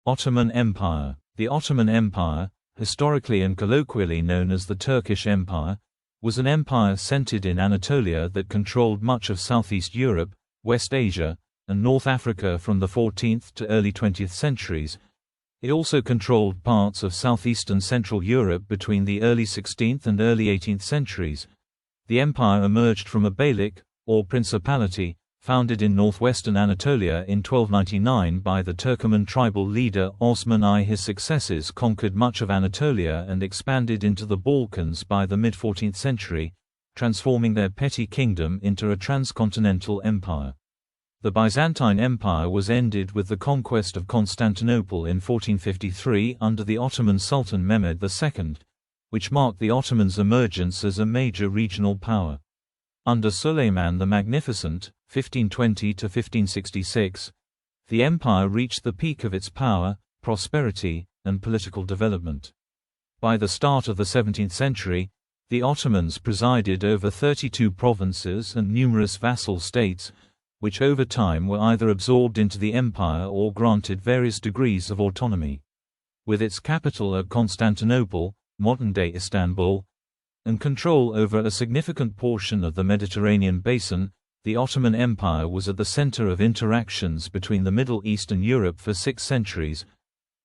Ottoman Empire. The Ottoman Empire, historically and colloquially known as the Turkish Empire, was an empire centered in Anatolia that controlled much of Southeast Europe, West Asia, and North Africa from the 14th to early 20th centuries. It also controlled parts of southeastern Central Europe between the early 16th and early 18th centuries. The empire emerged from a beylik, or principality, founded in northwestern Anatolia in 1299 by the Turkoman tribal leader Osman I. His successors conquered much of Anatolia and expanded into the Balkans by the mid-14th century, transforming their petty kingdom into a transcontinental empire. The Byzantine Empire was ended with the conquest of Constantinople in 1453 under the Ottoman Sultan Mehmed II, which marked the Ottomans' emergence as a major regional power. Under Suleiman the Magnificent, 1520 to 1566, the empire reached the peak of its power, prosperity, and political development. By the start of the 17th century, the Ottomans presided over 32 provinces and numerous vassal states, which over time were either absorbed into the empire or granted various degrees of autonomy. With its capital at Constantinople, modern-day Istanbul, and control over a significant portion of the Mediterranean basin, the Ottoman Empire was at the center of interactions between the Middle East and Europe for 6 centuries.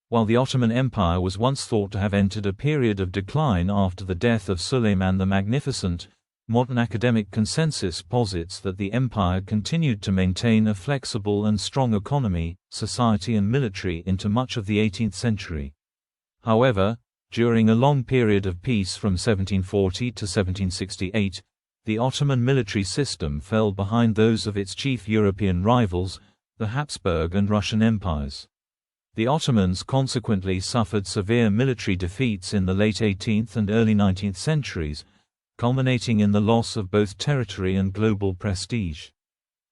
While the Ottoman Empire was once thought to have entered a period of decline after the death of Suleiman the Magnificent, modern academic consensus posits that the empire continued to maintain a flexible and strong economy, society and military into much of the 18th century. However, during a long period of peace from 1740 to 1768, the Ottoman military system fell behind those of its chief European rivals, the Habsburg and Russian empires. The Ottomans consequently suffered severe military defeats in the late 18th and early 19th centuries, culminating in the loss of both territory and global prestige.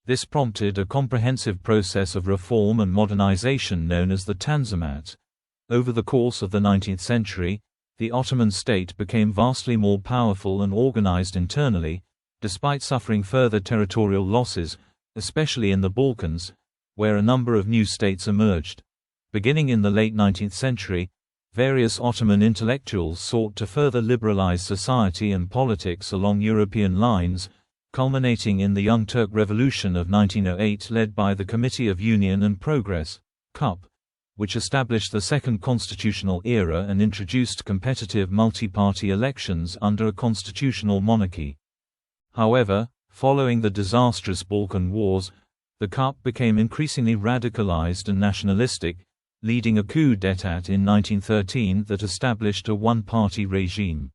This prompted a comprehensive process of reform and modernization known as the Tanzimat. Over the course of the 19th century, the Ottoman state became vastly more powerful and organized internally, despite suffering further territorial losses, especially in the Balkans, where a number of new states emerged. Beginning in the late 19th century, various Ottoman intellectuals sought to further liberalize society and politics along European lines, culminating in the Young Turk Revolution of 1908 led by the Committee of Union and Progress, CUP, which established the second constitutional era and introduced competitive multi-party elections under a constitutional monarchy. However, following the disastrous Balkan Wars, the CUP became increasingly radicalized and nationalistic, leading a coup d'état in 1913 that established a one-party regime.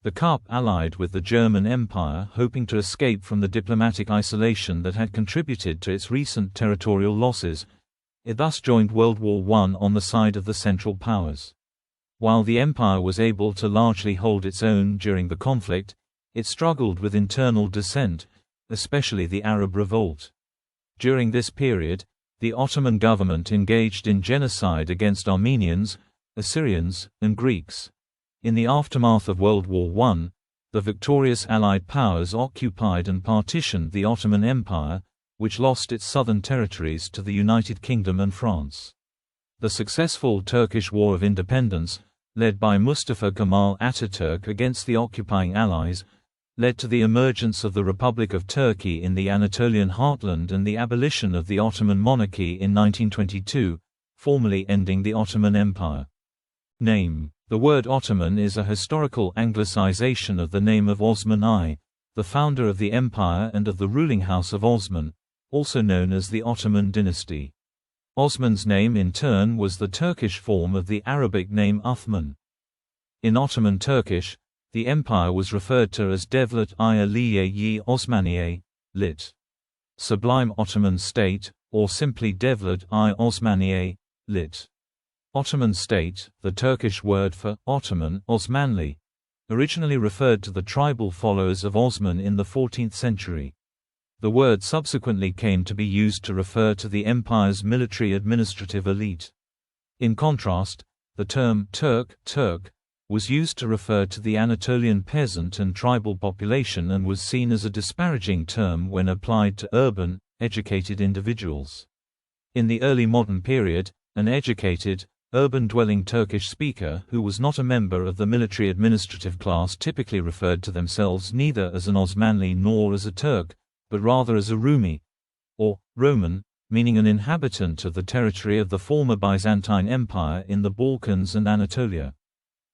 The CUP allied with the German Empire, hoping to escape from the diplomatic isolation that had contributed to its recent territorial losses. It thus joined World War I on the side of the Central Powers. While the empire was able to largely hold its own during the conflict, it struggled with internal dissent, especially the Arab Revolt. During this period, the Ottoman government engaged in genocide against Armenians, Assyrians, and Greeks. In the aftermath of World War I, the victorious Allied powers occupied and partitioned the Ottoman Empire, which lost its southern territories to the United Kingdom and France. The successful Turkish War of Independence, led by Mustafa Kemal Ataturk against the occupying Allies, led to the emergence of the Republic of Turkey in the Anatolian heartland and the abolition of the Ottoman monarchy in 1922, formally ending the Ottoman Empire. Name. The word Ottoman is a historical anglicization of the name of Osman I, the founder of the empire and of the ruling house of Osman, also known as the Ottoman dynasty. Osman's name in turn was the Turkish form of the Arabic name Uthman. In Ottoman Turkish, the empire was referred to as Devlet-i Aliye-i Osmaniye, lit. Sublime Ottoman State, or simply Devlet-i Osmaniye, lit. Ottoman State, the Turkish word for Ottoman, Osmanli, originally referred to the tribal followers of Osman in the 14th century. The word subsequently came to be used to refer to the empire's military administrative elite. In contrast, the term Turk was used to refer to the Anatolian peasant and tribal population and was seen as a disparaging term when applied to urban, educated individuals. In the early modern period, an educated, urban-dwelling Turkish speaker who was not a member of the military administrative class typically referred to themselves neither as an Osmanli nor as a Turk, but rather as a Rumi, or Roman, meaning an inhabitant of the territory of the former Byzantine Empire in the Balkans and Anatolia.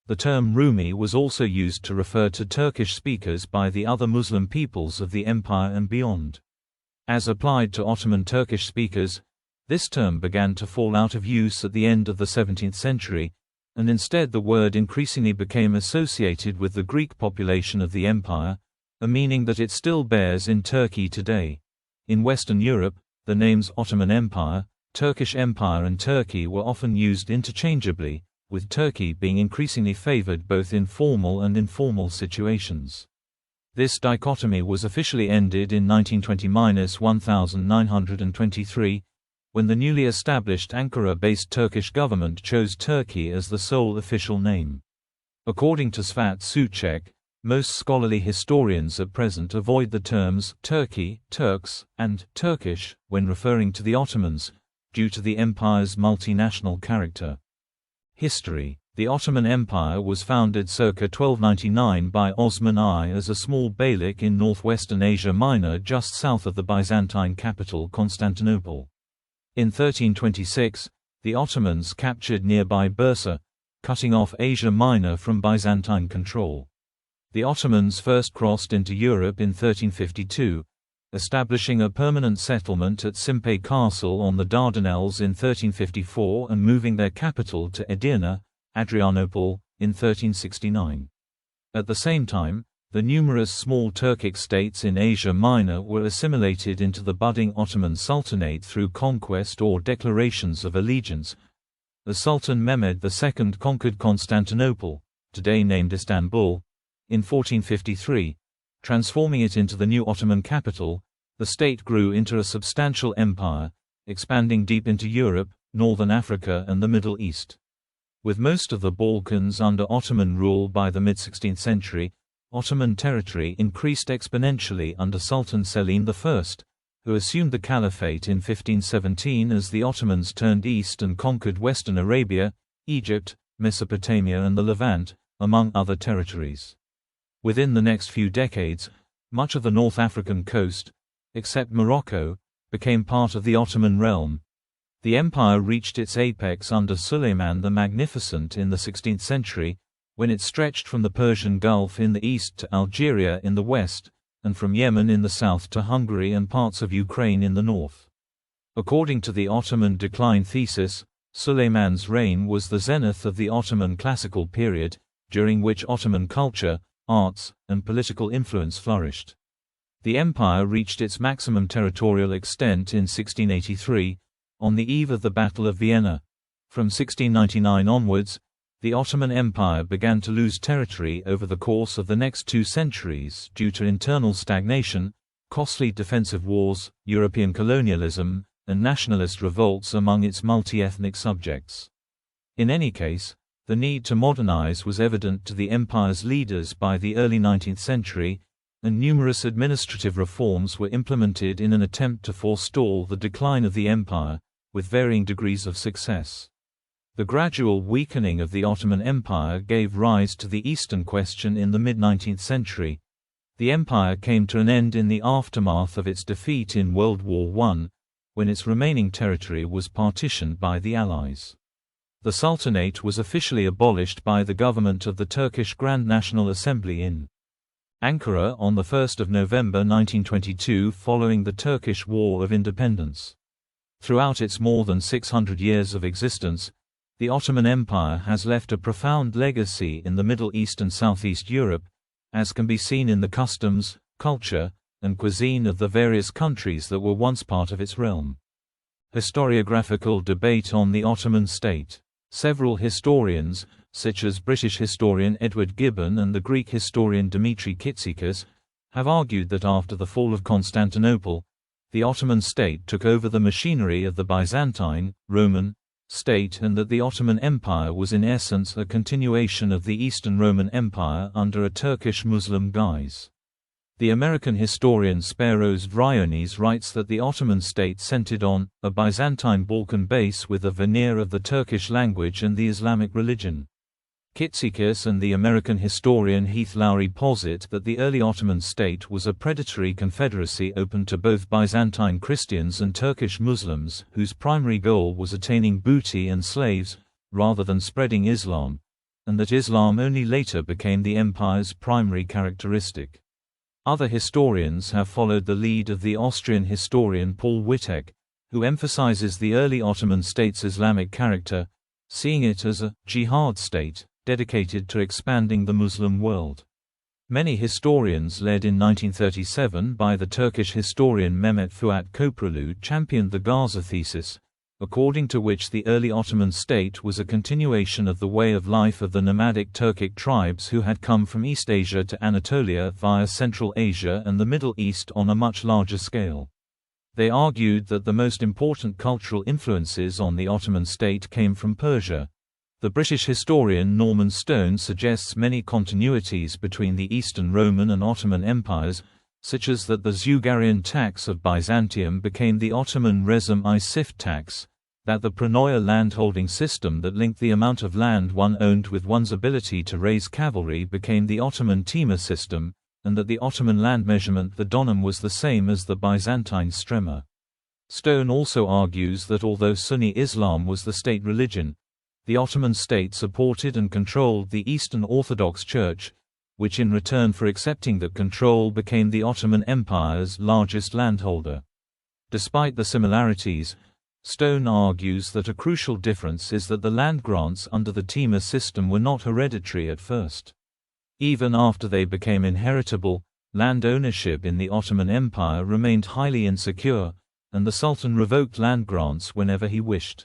The term Rumi was also used to refer to Turkish speakers by the other Muslim peoples of the empire and beyond. As applied to Ottoman Turkish speakers, this term began to fall out of use at the end of the 17th century, and instead the word increasingly became associated with the Greek population of the empire, a meaning that it still bears in Turkey today. In Western Europe, the names Ottoman Empire, Turkish Empire and Turkey were often used interchangeably, with Turkey being increasingly favored both in formal and informal situations. This dichotomy was officially ended in 1920–1923, when the newly established Ankara-based Turkish government chose Turkey as the sole official name. According to Svat Suchek, most scholarly historians at present avoid the terms Turkey, Turks, and Turkish when referring to the Ottomans, due to the empire's multinational character. History. The Ottoman Empire was founded circa 1299 by Osman I as a small beylik in northwestern Asia Minor just south of the Byzantine capital Constantinople. In 1326, the Ottomans captured nearby Bursa, cutting off Asia Minor from Byzantine control. The Ottomans first crossed into Europe in 1352, establishing a permanent settlement at Simpe Castle on the Dardanelles in 1354 and moving their capital to Edirne, Adrianople, in 1369. At the same time, the numerous small Turkic states in Asia Minor were assimilated into the budding Ottoman Sultanate through conquest or declarations of allegiance. The Sultan Mehmed II conquered Constantinople, today named Istanbul, in 1453, transforming it into the new Ottoman capital. The state grew into a substantial empire, expanding deep into Europe, northern Africa and the Middle East. With most of the Balkans under Ottoman rule by the mid-16th century, Ottoman territory increased exponentially under Sultan Selim I, who assumed the caliphate in 1517 as the Ottomans turned east and conquered western Arabia, Egypt, Mesopotamia and the Levant, among other territories. Within the next few decades, much of the North African coast, except Morocco, became part of the Ottoman realm. The empire reached its apex under Suleiman the Magnificent in the 16th century, when it stretched from the Persian Gulf in the east to Algeria in the west, and from Yemen in the south to Hungary and parts of Ukraine in the north. According to the Ottoman decline thesis, Suleiman's reign was the zenith of the Ottoman classical period, during which Ottoman culture, arts, and political influence flourished. The empire reached its maximum territorial extent in 1683, on the eve of the Battle of Vienna. From 1699 onwards, the Ottoman Empire began to lose territory over the course of the next 2 centuries due to internal stagnation, costly defensive wars, European colonialism, and nationalist revolts among its multi-ethnic subjects. In any case, the need to modernize was evident to the empire's leaders by the early 19th century, and numerous administrative reforms were implemented in an attempt to forestall the decline of the empire, with varying degrees of success. The gradual weakening of the Ottoman Empire gave rise to the Eastern Question in the mid-19th century. The empire came to an end in the aftermath of its defeat in World War I, when its remaining territory was partitioned by the Allies. The Sultanate was officially abolished by the government of the Turkish Grand National Assembly in Ankara on 1 November 1922 following the Turkish War of Independence. Throughout its more than 600 years of existence, the Ottoman Empire has left a profound legacy in the Middle East and Southeast Europe, as can be seen in the customs, culture, and cuisine of the various countries that were once part of its realm. Historiographical debate on the Ottoman state. Several historians, such as British historian Edward Gibbon and the Greek historian Dimitri Kitsikis, have argued that after the fall of Constantinople, the Ottoman state took over the machinery of the Byzantine, Roman, state and that the Ottoman Empire was in essence a continuation of the Eastern Roman Empire under a Turkish Muslim guise. The American historian Speros Vryonis writes that the Ottoman state centered on a Byzantine Balkan base with a veneer of the Turkish language and the Islamic religion. Kitsikis and the American historian Heath Lowry posit that the early Ottoman state was a predatory confederacy open to both Byzantine Christians and Turkish Muslims, whose primary goal was attaining booty and slaves, rather than spreading Islam, and that Islam only later became the empire's primary characteristic. Other historians have followed the lead of the Austrian historian Paul Wittek, who emphasizes the early Ottoman state's Islamic character, seeing it as a jihad state, dedicated to expanding the Muslim world. Many historians, led in 1937 by the Turkish historian Mehmet Fuat Köprülü, championed the Gaza thesis, according to which the early Ottoman state was a continuation of the way of life of the nomadic Turkic tribes who had come from East Asia to Anatolia via Central Asia and the Middle East on a much larger scale. They argued that the most important cultural influences on the Ottoman state came from Persia. The British historian Norman Stone suggests many continuities between the Eastern Roman and Ottoman empires, such as that the Zugarian tax of Byzantium became the Ottoman Rezim-i Sift tax, that the Pranoia landholding system that linked the amount of land one owned with one's ability to raise cavalry became the Ottoman Timur system, and that the Ottoman land measurement the donum was the same as the Byzantine strema. Stone also argues that although Sunni Islam was the state religion, the Ottoman state supported and controlled the Eastern Orthodox Church, which in return for accepting that control became the Ottoman Empire's largest landholder. Despite the similarities, Stone argues that a crucial difference is that the land grants under the Timur system were not hereditary at first. Even after they became inheritable, land ownership in the Ottoman Empire remained highly insecure, and the Sultan revoked land grants whenever he wished.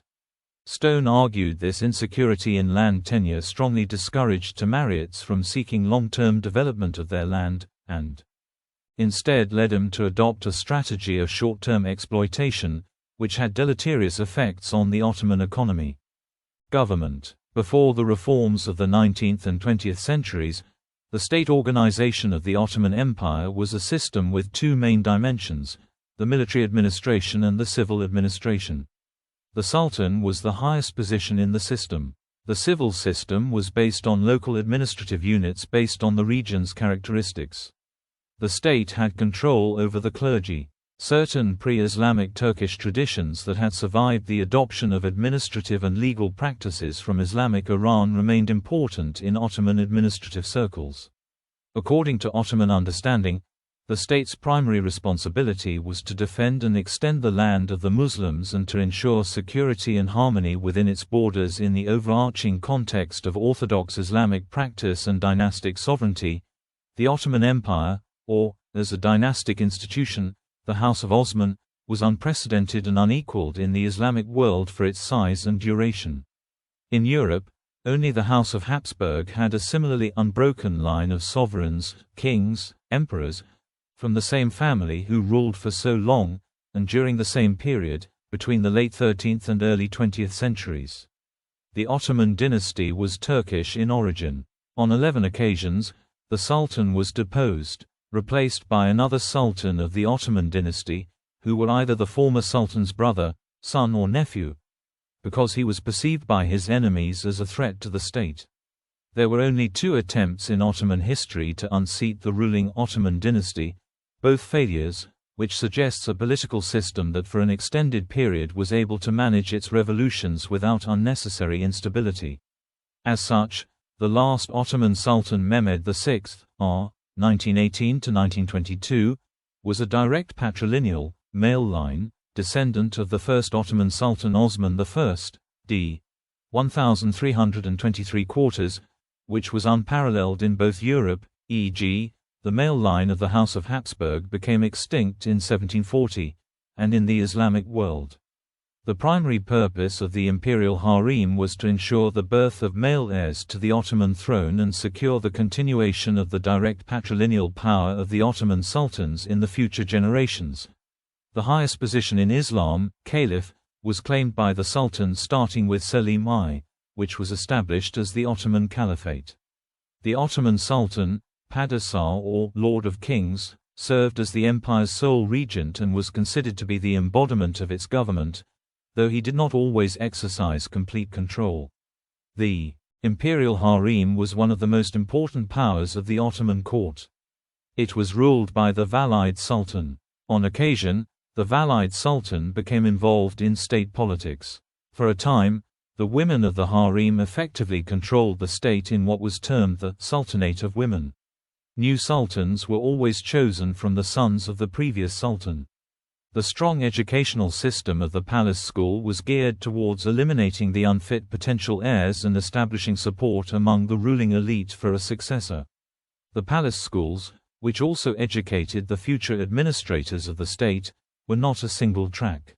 Stone argued this insecurity in land tenure strongly discouraged Timurids from seeking long-term development of their land, and instead led them to adopt a strategy of short-term exploitation, which had deleterious effects on the Ottoman economy. Government. Before the reforms of the 19th and 20th centuries, the state organization of the Ottoman Empire was a system with two main dimensions: the military administration and the civil administration. The Sultan was the highest position in the system. The civil system was based on local administrative units based on the region's characteristics. The state had control over the clergy. Certain pre-Islamic Turkish traditions that had survived the adoption of administrative and legal practices from Islamic Iran remained important in Ottoman administrative circles. According to Ottoman understanding, the state's primary responsibility was to defend and extend the land of the Muslims and to ensure security and harmony within its borders in the overarching context of Orthodox Islamic practice and dynastic sovereignty. The Ottoman Empire, or, as a dynastic institution, the House of Osman, was unprecedented and unequaled in the Islamic world for its size and duration. In Europe, only the House of Habsburg had a similarly unbroken line of sovereigns, kings, emperors, from the same family who ruled for so long, and during the same period, between the late 13th and early 20th centuries. The Ottoman dynasty was Turkish in origin. On 11 occasions, the Sultan was deposed, replaced by another Sultan of the Ottoman dynasty, who were either the former Sultan's brother, son or nephew, because he was perceived by his enemies as a threat to the state. There were only 2 attempts in Ottoman history to unseat the ruling Ottoman dynasty, both failures, which suggests a political system that for an extended period was able to manage its revolutions without unnecessary instability. As such, the last Ottoman Sultan Mehmed VI, r. 1918–1922, was a direct patrilineal, male line, descendant of the first Ottoman Sultan Osman I, d. 1323 which was unparalleled in both Europe, e.g., the male line of the House of Habsburg became extinct in 1740, and in the Islamic world. The primary purpose of the imperial harem was to ensure the birth of male heirs to the Ottoman throne and secure the continuation of the direct patrilineal power of the Ottoman sultans in the future generations. The highest position in Islam, caliph, was claimed by the sultan starting with Selim I, which was established as the Ottoman Caliphate. The Ottoman Sultan, Padishah or Lord of Kings, served as the empire's sole regent and was considered to be the embodiment of its government, though he did not always exercise complete control. The imperial harem was one of the most important powers of the Ottoman court. It was ruled by the Valide Sultan. On occasion, the Valide Sultan became involved in state politics. For a time, the women of the harem effectively controlled the state in what was termed the Sultanate of Women. New sultans were always chosen from the sons of the previous sultan. The strong educational system of the palace school was geared towards eliminating the unfit potential heirs and establishing support among the ruling elite for a successor. The palace schools, which also educated the future administrators of the state, were not a single track.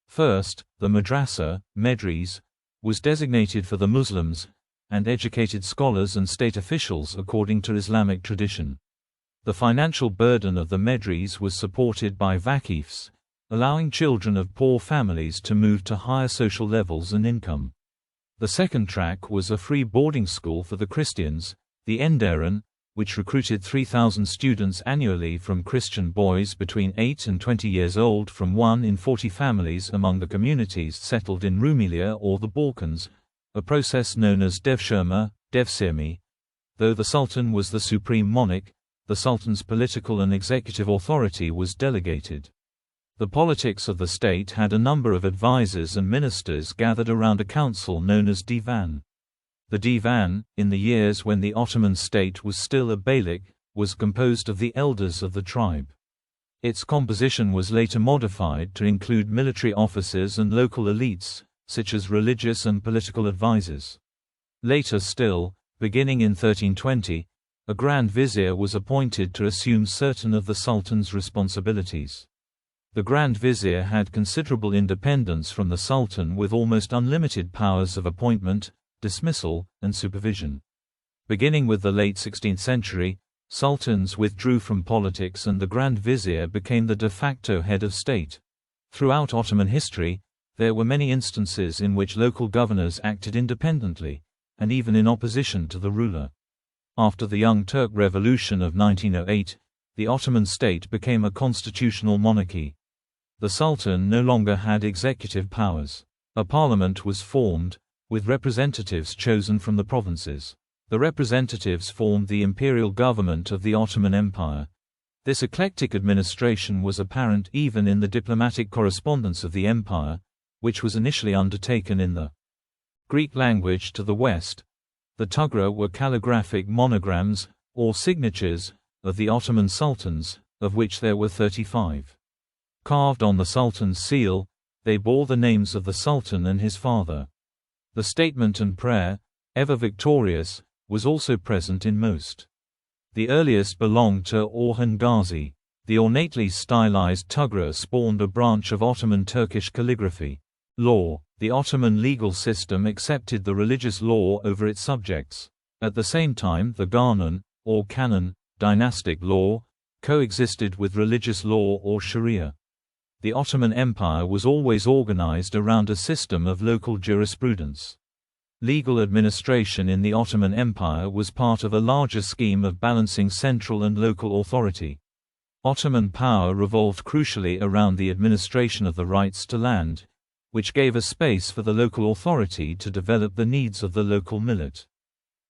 First, the madrasa, medres, was designated for the Muslims, and educated scholars and state officials according to Islamic tradition. The financial burden of the medres was supported by vakifs, allowing children of poor families to move to higher social levels and income. The second track was a free boarding school for the Christians, the Enderan, which recruited 3,000 students annually from Christian boys between 8 and 20 years old from 1 in 40 families among the communities settled in Rumelia or the Balkans, a process known as devshirme. Though the Sultan was the supreme monarch, the Sultan's political and executive authority was delegated. The politics of the state had a number of advisors and ministers gathered around a council known as divan. The divan, in the years when the Ottoman state was still a beylik, was composed of the elders of the tribe. Its composition was later modified to include military officers and local elites, such as religious and political advisors. Later still, beginning in 1320, a Grand Vizier was appointed to assume certain of the Sultan's responsibilities. The Grand Vizier had considerable independence from the Sultan with almost unlimited powers of appointment, dismissal, and supervision. Beginning with the late 16th century, sultans withdrew from politics and the Grand Vizier became the de facto head of state. Throughout Ottoman history, there were many instances in which local governors acted independently, and even in opposition to the ruler. After the Young Turk Revolution of 1908, the Ottoman state became a constitutional monarchy. The Sultan no longer had executive powers. A parliament was formed, with representatives chosen from the provinces. The representatives formed the imperial government of the Ottoman Empire. This eclectic administration was apparent even in the diplomatic correspondence of the empire, which was initially undertaken in the Greek language to the west. The tughra were calligraphic monograms, or signatures, of the Ottoman sultans, of which there were 35. Carved on the sultan's seal, they bore the names of the sultan and his father. The statement and prayer, ever victorious, was also present in most. The earliest belonged to Orhan Gazi. The ornately stylized tughra spawned a branch of Ottoman Turkish calligraphy. Law. The Ottoman legal system accepted the religious law over its subjects. At the same time, the Qanun, or canon, dynastic law, coexisted with religious law or sharia. The Ottoman Empire was always organized around a system of local jurisprudence. Legal administration in the Ottoman Empire was part of a larger scheme of balancing central and local authority. Ottoman power revolved crucially around the administration of the rights to land, which gave a space for the local authority to develop the needs of the local millet.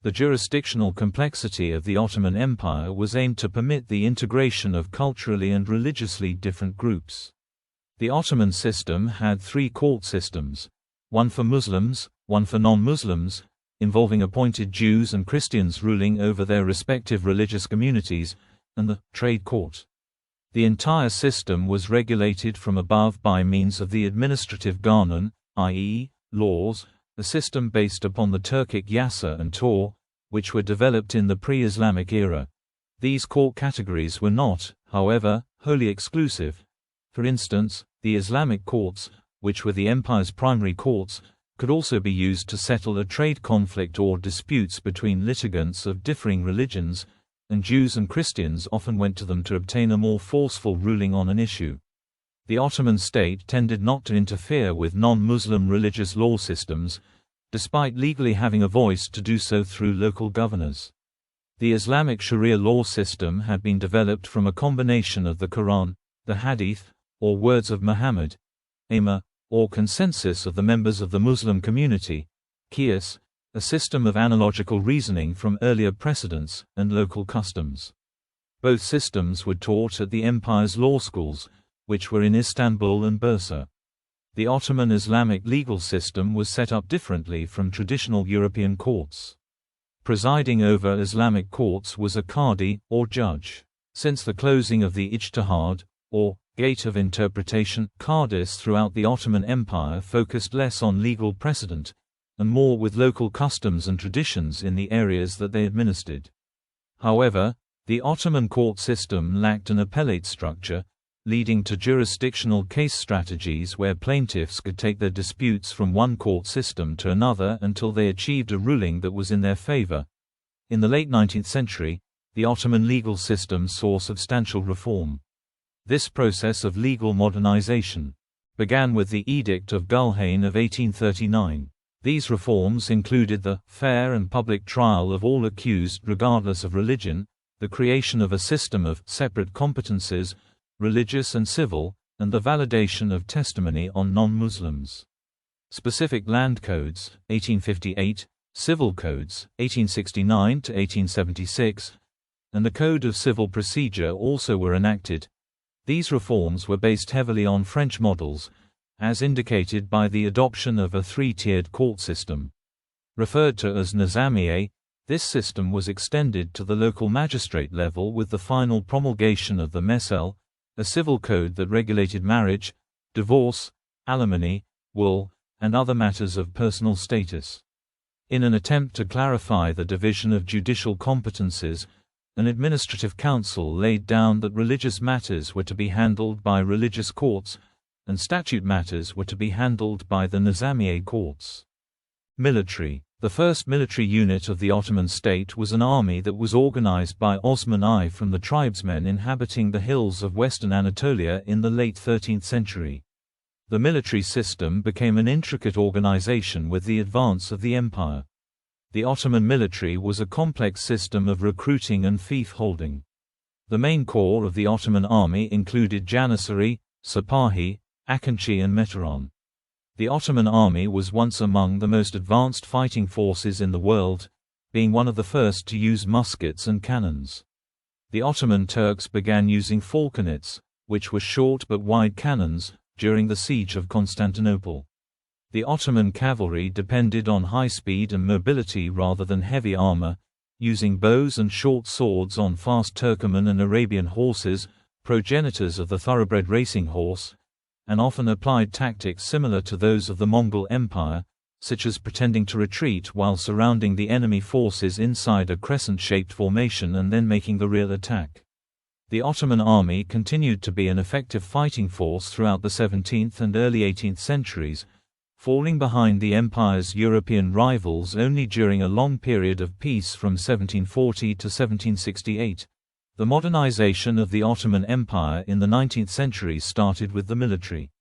The jurisdictional complexity of the Ottoman Empire was aimed to permit the integration of culturally and religiously different groups. The Ottoman system had 3 court systems, one for Muslims, one for non-Muslims, involving appointed Jews and Christians ruling over their respective religious communities, and the trade court. The entire system was regulated from above by means of the administrative Qanun, i.e., laws, a system based upon the Turkic Yasa and Tor, which were developed in the pre-Islamic era. These court categories were not, however, wholly exclusive. For instance, the Islamic courts, which were the empire's primary courts, could also be used to settle a trade conflict or disputes between litigants of differing religions, and Jews and Christians often went to them to obtain a more forceful ruling on an issue. The Ottoman state tended not to interfere with non-Muslim religious law systems, despite legally having a voice to do so through local governors. The Islamic Sharia law system had been developed from a combination of the Quran, the Hadith, or words of Muhammad, Ijma, or consensus of the members of the Muslim community, Qiyas, a system of analogical reasoning from earlier precedents, and local customs. Both systems were taught at the empire's law schools, which were in Istanbul and Bursa. The Ottoman Islamic legal system was set up differently from traditional European courts. Presiding over Islamic courts was a qadi, or judge. Since the closing of the ijtihad, or gate of interpretation, qadis throughout the Ottoman Empire focused less on legal precedent, and more with local customs and traditions in the areas that they administered. However, the Ottoman court system lacked an appellate structure, leading to jurisdictional case strategies where plaintiffs could take their disputes from one court system to another until they achieved a ruling that was in their favor. In the late 19th century, the Ottoman legal system saw substantial reform. This process of legal modernization began with the Edict of Gülhane of 1839. These reforms included the fair and public trial of all accused regardless of religion, the creation of a system of separate competences, religious and civil, and the validation of testimony on non-Muslims. Specific land codes, 1858, civil codes, 1869 to 1876, and the Code of Civil Procedure also were enacted. These reforms were based heavily on French models, as indicated by the adoption of a three-tiered court system. Referred to as Nizamiye, this system was extended to the local magistrate level with the final promulgation of the Mesel, a civil code that regulated marriage, divorce, alimony, will, and other matters of personal status. In an attempt to clarify the division of judicial competences, an administrative council laid down that religious matters were to be handled by religious courts, and statute matters were to be handled by the Nizamiye courts. Military. The first military unit of the Ottoman state was an army that was organized by Osman I from the tribesmen inhabiting the hills of western Anatolia in the late 13th century. The military system became an intricate organization with the advance of the empire. The Ottoman military was a complex system of recruiting and fief-holding. The main corps of the Ottoman army included Janissary, Sipahi, Akinci and Meteran. The Ottoman army was once among the most advanced fighting forces in the world, being one of the first to use muskets and cannons. The Ottoman Turks began using falconets, which were short but wide cannons, during the siege of Constantinople. The Ottoman cavalry depended on high speed and mobility rather than heavy armor, using bows and short swords on fast Turkoman and Arabian horses, progenitors of the thoroughbred racing horse, and often applied tactics similar to those of the Mongol Empire, such as pretending to retreat while surrounding the enemy forces inside a crescent-shaped formation and then making the real attack. The Ottoman army continued to be an effective fighting force throughout the 17th and early 18th centuries, falling behind the empire's European rivals only during a long period of peace from 1740 to 1768. The modernization of the Ottoman Empire in the 19th century started with the military.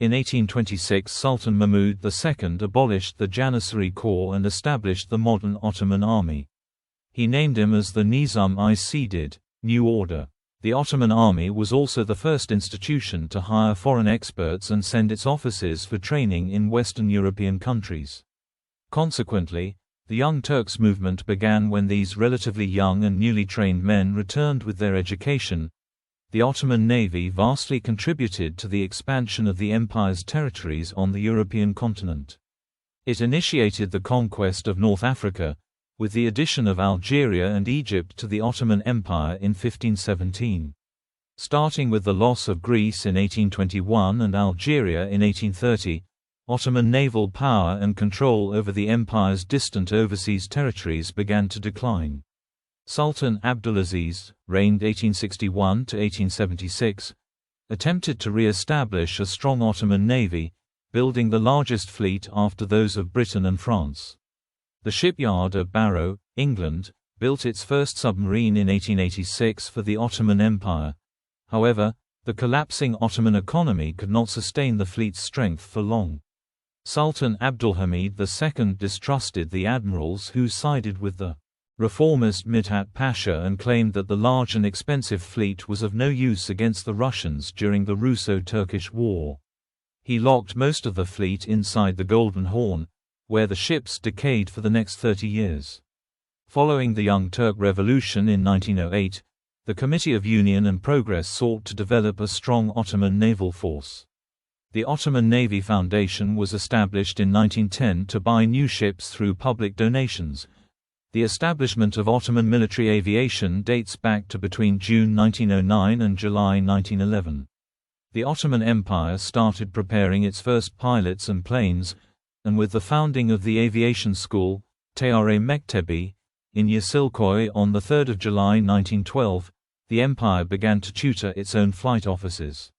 In 1826 Sultan Mahmud II abolished the Janissary Corps and established the modern Ottoman army. He named him as the Nizam-i-Cedid, New Order. The Ottoman army was also the first institution to hire foreign experts and send its officers for training in Western European countries. Consequently, the Young Turks movement began when these relatively young and newly trained men returned with their education. The Ottoman navy vastly contributed to the expansion of the empire's territories on the European continent. It initiated the conquest of North Africa, with the addition of Algeria and Egypt to the Ottoman Empire in 1517. Starting with the loss of Greece in 1821 and Algeria in 1830, Ottoman naval power and control over the empire's distant overseas territories began to decline. Sultan Abdulaziz, reigned 1861 to 1876, attempted to re-establish a strong Ottoman navy, building the largest fleet after those of Britain and France. The shipyard at Barrow, England, built its first submarine in 1886 for the Ottoman Empire. However, the collapsing Ottoman economy could not sustain the fleet's strength for long. Sultan Abdulhamid II distrusted the admirals who sided with the reformist Midhat Pasha and claimed that the large and expensive fleet was of no use against the Russians during the Russo-Turkish War. He locked most of the fleet inside the Golden Horn, where the ships decayed for the next 30 years. Following the Young Turk Revolution in 1908, the Committee of Union and Progress sought to develop a strong Ottoman naval force. The Ottoman Navy Foundation was established in 1910 to buy new ships through public donations. The establishment of Ottoman military aviation dates back to between June 1909 and July 1911. The Ottoman Empire started preparing its first pilots and planes, and with the founding of the aviation school, Tare Mektebi, in Yeşilköy on 3 July 1912, the empire began to tutor its own flight officers.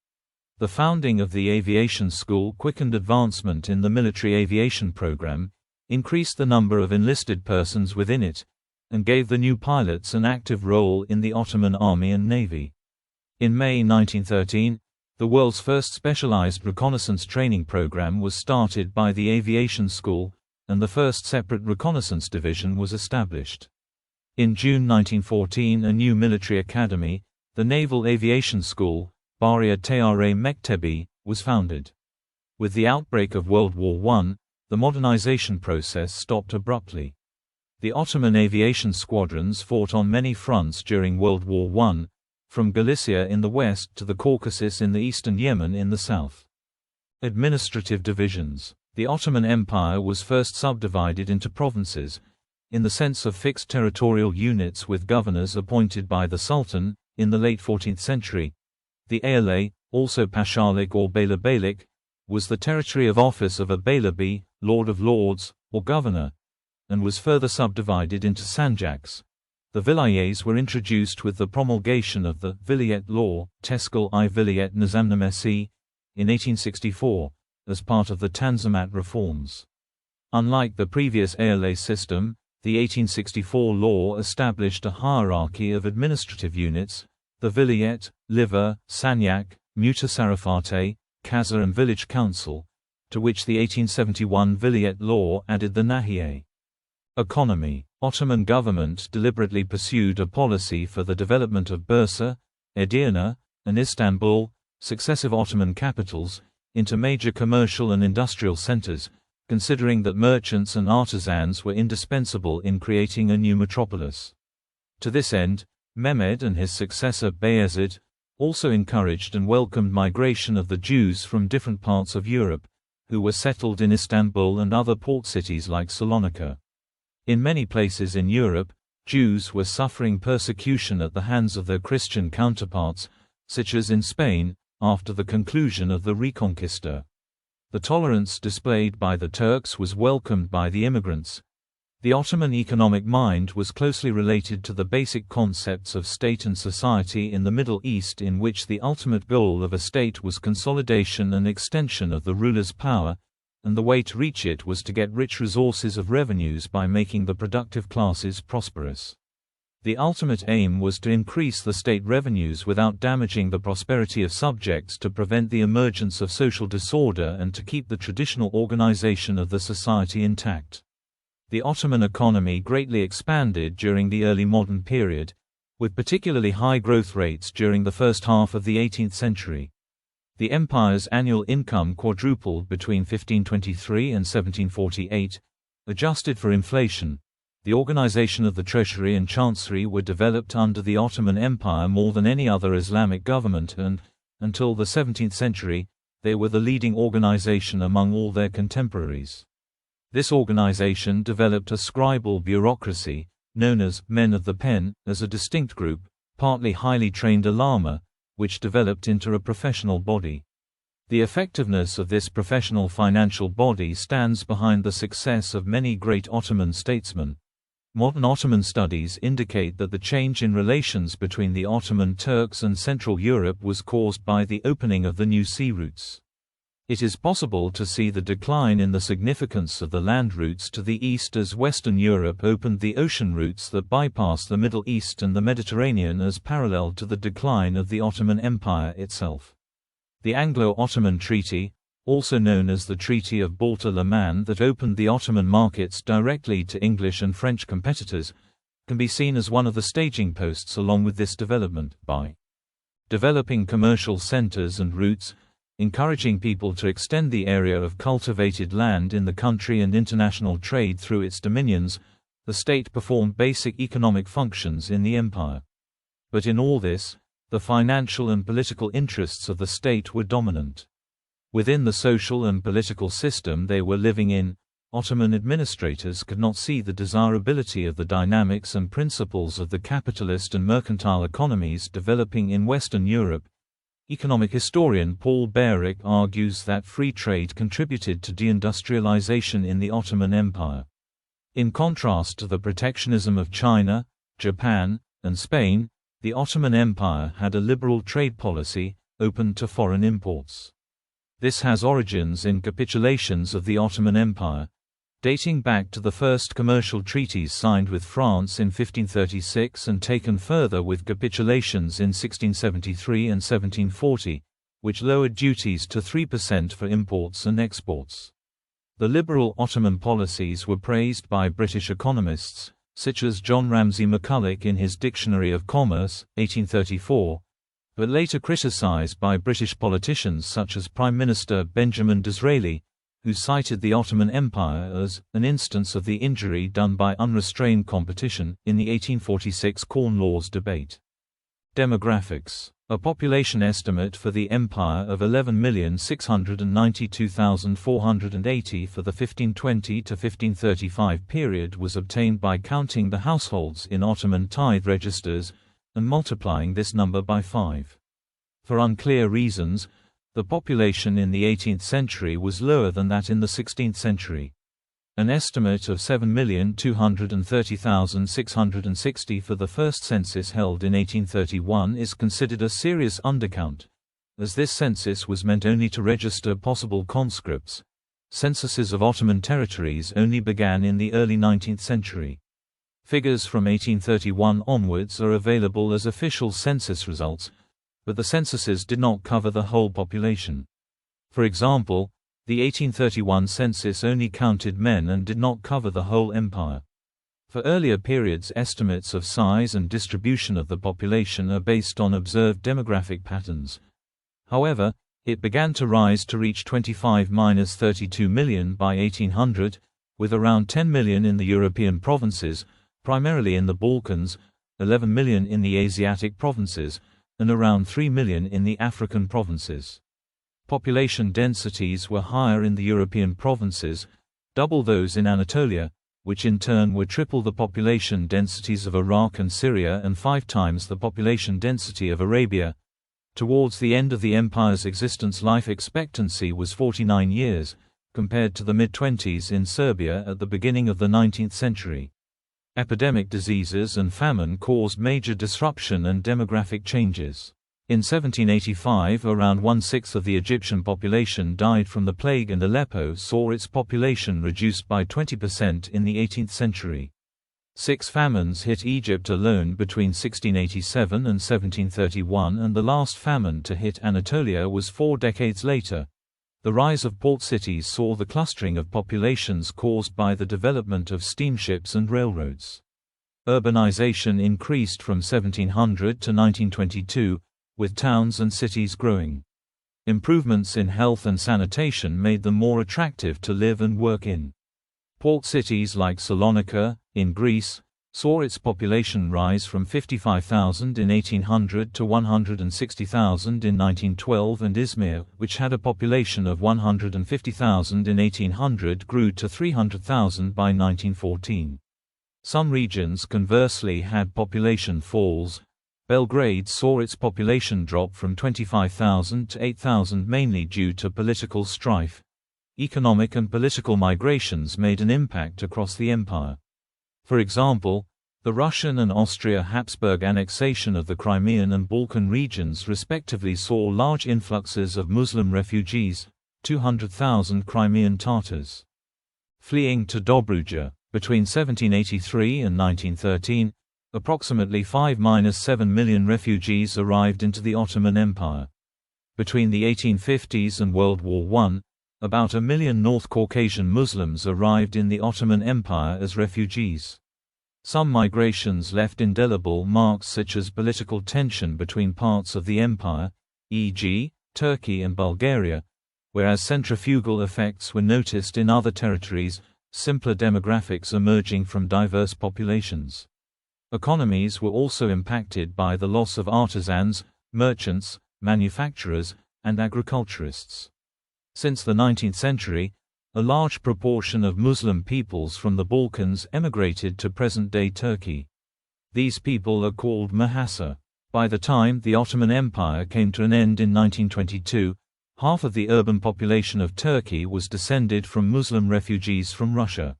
The founding of the aviation school quickened advancement in the military aviation program, increased the number of enlisted persons within it, and gave the new pilots an active role in the Ottoman army and navy. In May 1913, the world's first specialized reconnaissance training program was started by the aviation school, and the first separate reconnaissance division was established. In June 1914, a new military academy, the Naval Aviation School, Baria Tare Mektebi, was founded. With the outbreak of World War I, the modernization process stopped abruptly. The Ottoman aviation squadrons fought on many fronts during World War I, from Galicia in the west to the Caucasus in the east and Yemen in the south. Administrative divisions. The Ottoman Empire was first subdivided into provinces, in the sense of fixed territorial units with governors appointed by the Sultan, in the late 14th century. The Aile, also Pashalik or Beylerbeylik, was the territory of office of a Beylerbeyi, Lord of Lords, or governor, and was further subdivided into sanjaks. The vilayets were introduced with the promulgation of the Vilayet law, Teskil I Vilayet Nizamnamesi, in 1864, as part of the Tanzimat reforms. Unlike the previous Aile system, the 1864 law established a hierarchy of administrative units: the Vilayet, Liver, Sanyak, Mutasarrifate, Kaza and Village Council, to which the 1871 Vilayet law added the Nahiye. Economy. Ottoman government deliberately pursued a policy for the development of Bursa, Edirne, and Istanbul, successive Ottoman capitals, into major commercial and industrial centers, considering that merchants and artisans were indispensable in creating a new metropolis. To this end, Mehmed and his successor Bayezid also encouraged and welcomed migration of the Jews from different parts of Europe, who were settled in Istanbul and other port cities like Salonika. In many places in Europe, Jews were suffering persecution at the hands of their Christian counterparts, such as in Spain, after the conclusion of the Reconquista. The tolerance displayed by the Turks was welcomed by the immigrants. The Ottoman economic mind was closely related to the basic concepts of state and society in the Middle East, in which the ultimate goal of a state was consolidation and extension of the ruler's power, and the way to reach it was to get rich resources of revenues by making the productive classes prosperous. The ultimate aim was to increase the state revenues without damaging the prosperity of subjects, to prevent the emergence of social disorder and to keep the traditional organization of the society intact. The Ottoman economy greatly expanded during the early modern period, with particularly high growth rates during the first half of the 18th century. The empire's annual income quadrupled between 1523 and 1748, adjusted for inflation. The organization of the treasury and chancery were developed under the Ottoman Empire more than any other Islamic government, and, until the 17th century, they were the leading organization among all their contemporaries. This organization developed a scribal bureaucracy, known as men of the pen, as a distinct group, partly highly trained ulama, which developed into a professional body. The effectiveness of this professional financial body stands behind the success of many great Ottoman statesmen. Modern Ottoman studies indicate that the change in relations between the Ottoman Turks and Central Europe was caused by the opening of the new sea routes. It is possible to see the decline in the significance of the land routes to the east as Western Europe opened the ocean routes that bypass the Middle East and the Mediterranean as parallel to the decline of the Ottoman Empire itself. The Anglo-Ottoman Treaty, also known as the Treaty of Balta-Liman, that opened the Ottoman markets directly to English and French competitors, can be seen as one of the staging posts along with this development, by developing commercial centers and routes, encouraging people to extend the area of cultivated land in the country and international trade through its dominions. The state performed basic economic functions in the empire. But in all this, the financial and political interests of the state were dominant. Within the social and political system they were living in, Ottoman administrators could not see the desirability of the dynamics and principles of the capitalist and mercantile economies developing in Western Europe. Economic historian Paul Berwick argues that free trade contributed to deindustrialization in the Ottoman Empire. In contrast to the protectionism of China, Japan, and Spain, the Ottoman Empire had a liberal trade policy, open to foreign imports. This has origins in capitulations of the Ottoman Empire, dating back to the first commercial treaties signed with France in 1536 and taken further with capitulations in 1673 and 1740, which lowered duties to 3% for imports and exports. The liberal Ottoman policies were praised by British economists, such as John Ramsay McCulloch in his Dictionary of Commerce, 1834, but later criticized by British politicians such as Prime Minister Benjamin Disraeli, who cited the Ottoman Empire as an instance of the injury done by unrestrained competition in the 1846 Corn Laws debate. Demographics. A population estimate for the empire of 11,692,480 for the 1520 to 1535 period was obtained by counting the households in Ottoman tithe registers and multiplying this number by 5. For unclear reasons, the population in the 18th century was lower than that in the 16th century. An estimate of 7,230,660 for the first census held in 1831 is considered a serious undercount, as this census was meant only to register possible conscripts. Censuses of Ottoman territories only began in the early 19th century. Figures from 1831 onwards are available as official census results, but the censuses did not cover the whole population. For example, the 1831 census only counted men and did not cover the whole empire. For earlier periods, estimates of size and distribution of the population are based on observed demographic patterns. However, it began to rise to reach 25–32 million by 1800, with around 10 million in the European provinces, primarily in the Balkans, 11 million in the Asiatic provinces, and around 3 million in the African provinces. Population densities were higher in the European provinces, double those in Anatolia, which in turn were triple the population densities of Iraq and Syria and 5 times the population density of Arabia. Towards the end of the empire's existence, life expectancy was 49 years, compared to the mid-20s in Serbia at the beginning of the 19th century. Epidemic diseases and famine caused major disruption and demographic changes. In 1785, around 1/6 of the Egyptian population died from the plague, and Aleppo saw its population reduced by 20% in the 18th century. 6 famines hit Egypt alone between 1687 and 1731, and the last famine to hit Anatolia was 4 decades later. The rise of port cities saw the clustering of populations caused by the development of steamships and railroads. Urbanization increased from 1700 to 1922, with towns and cities growing. Improvements in health and sanitation made them more attractive to live and work in. Port cities like Salonika, in Greece, saw its population rise from 55,000 in 1800 to 160,000 in 1912, and Izmir, which had a population of 150,000 in 1800, grew to 300,000 by 1914. Some regions conversely had population falls. Belgrade saw its population drop from 25,000 to 8,000, mainly due to political strife. Economic and political migrations made an impact across the empire. For example, the Russian and Austria-Habsburg annexation of the Crimean and Balkan regions respectively saw large influxes of Muslim refugees, 200,000 Crimean Tatars fleeing to Dobruja. Between 1783 and 1913, approximately 5–7 million refugees arrived into the Ottoman Empire. Between the 1850s and World War I, about 1 million North Caucasian Muslims arrived in the Ottoman Empire as refugees. Some migrations left indelible marks such as political tension between parts of the empire, e.g., Turkey and Bulgaria, whereas centrifugal effects were noticed in other territories, simpler demographics emerging from diverse populations. Economies were also impacted by the loss of artisans, merchants, manufacturers, and agriculturists. Since the 19th century, a large proportion of Muslim peoples from the Balkans emigrated to present-day Turkey. These people are called Muhassa. By the time the Ottoman Empire came to an end in 1922, half of the urban population of Turkey was descended from Muslim refugees from Russia.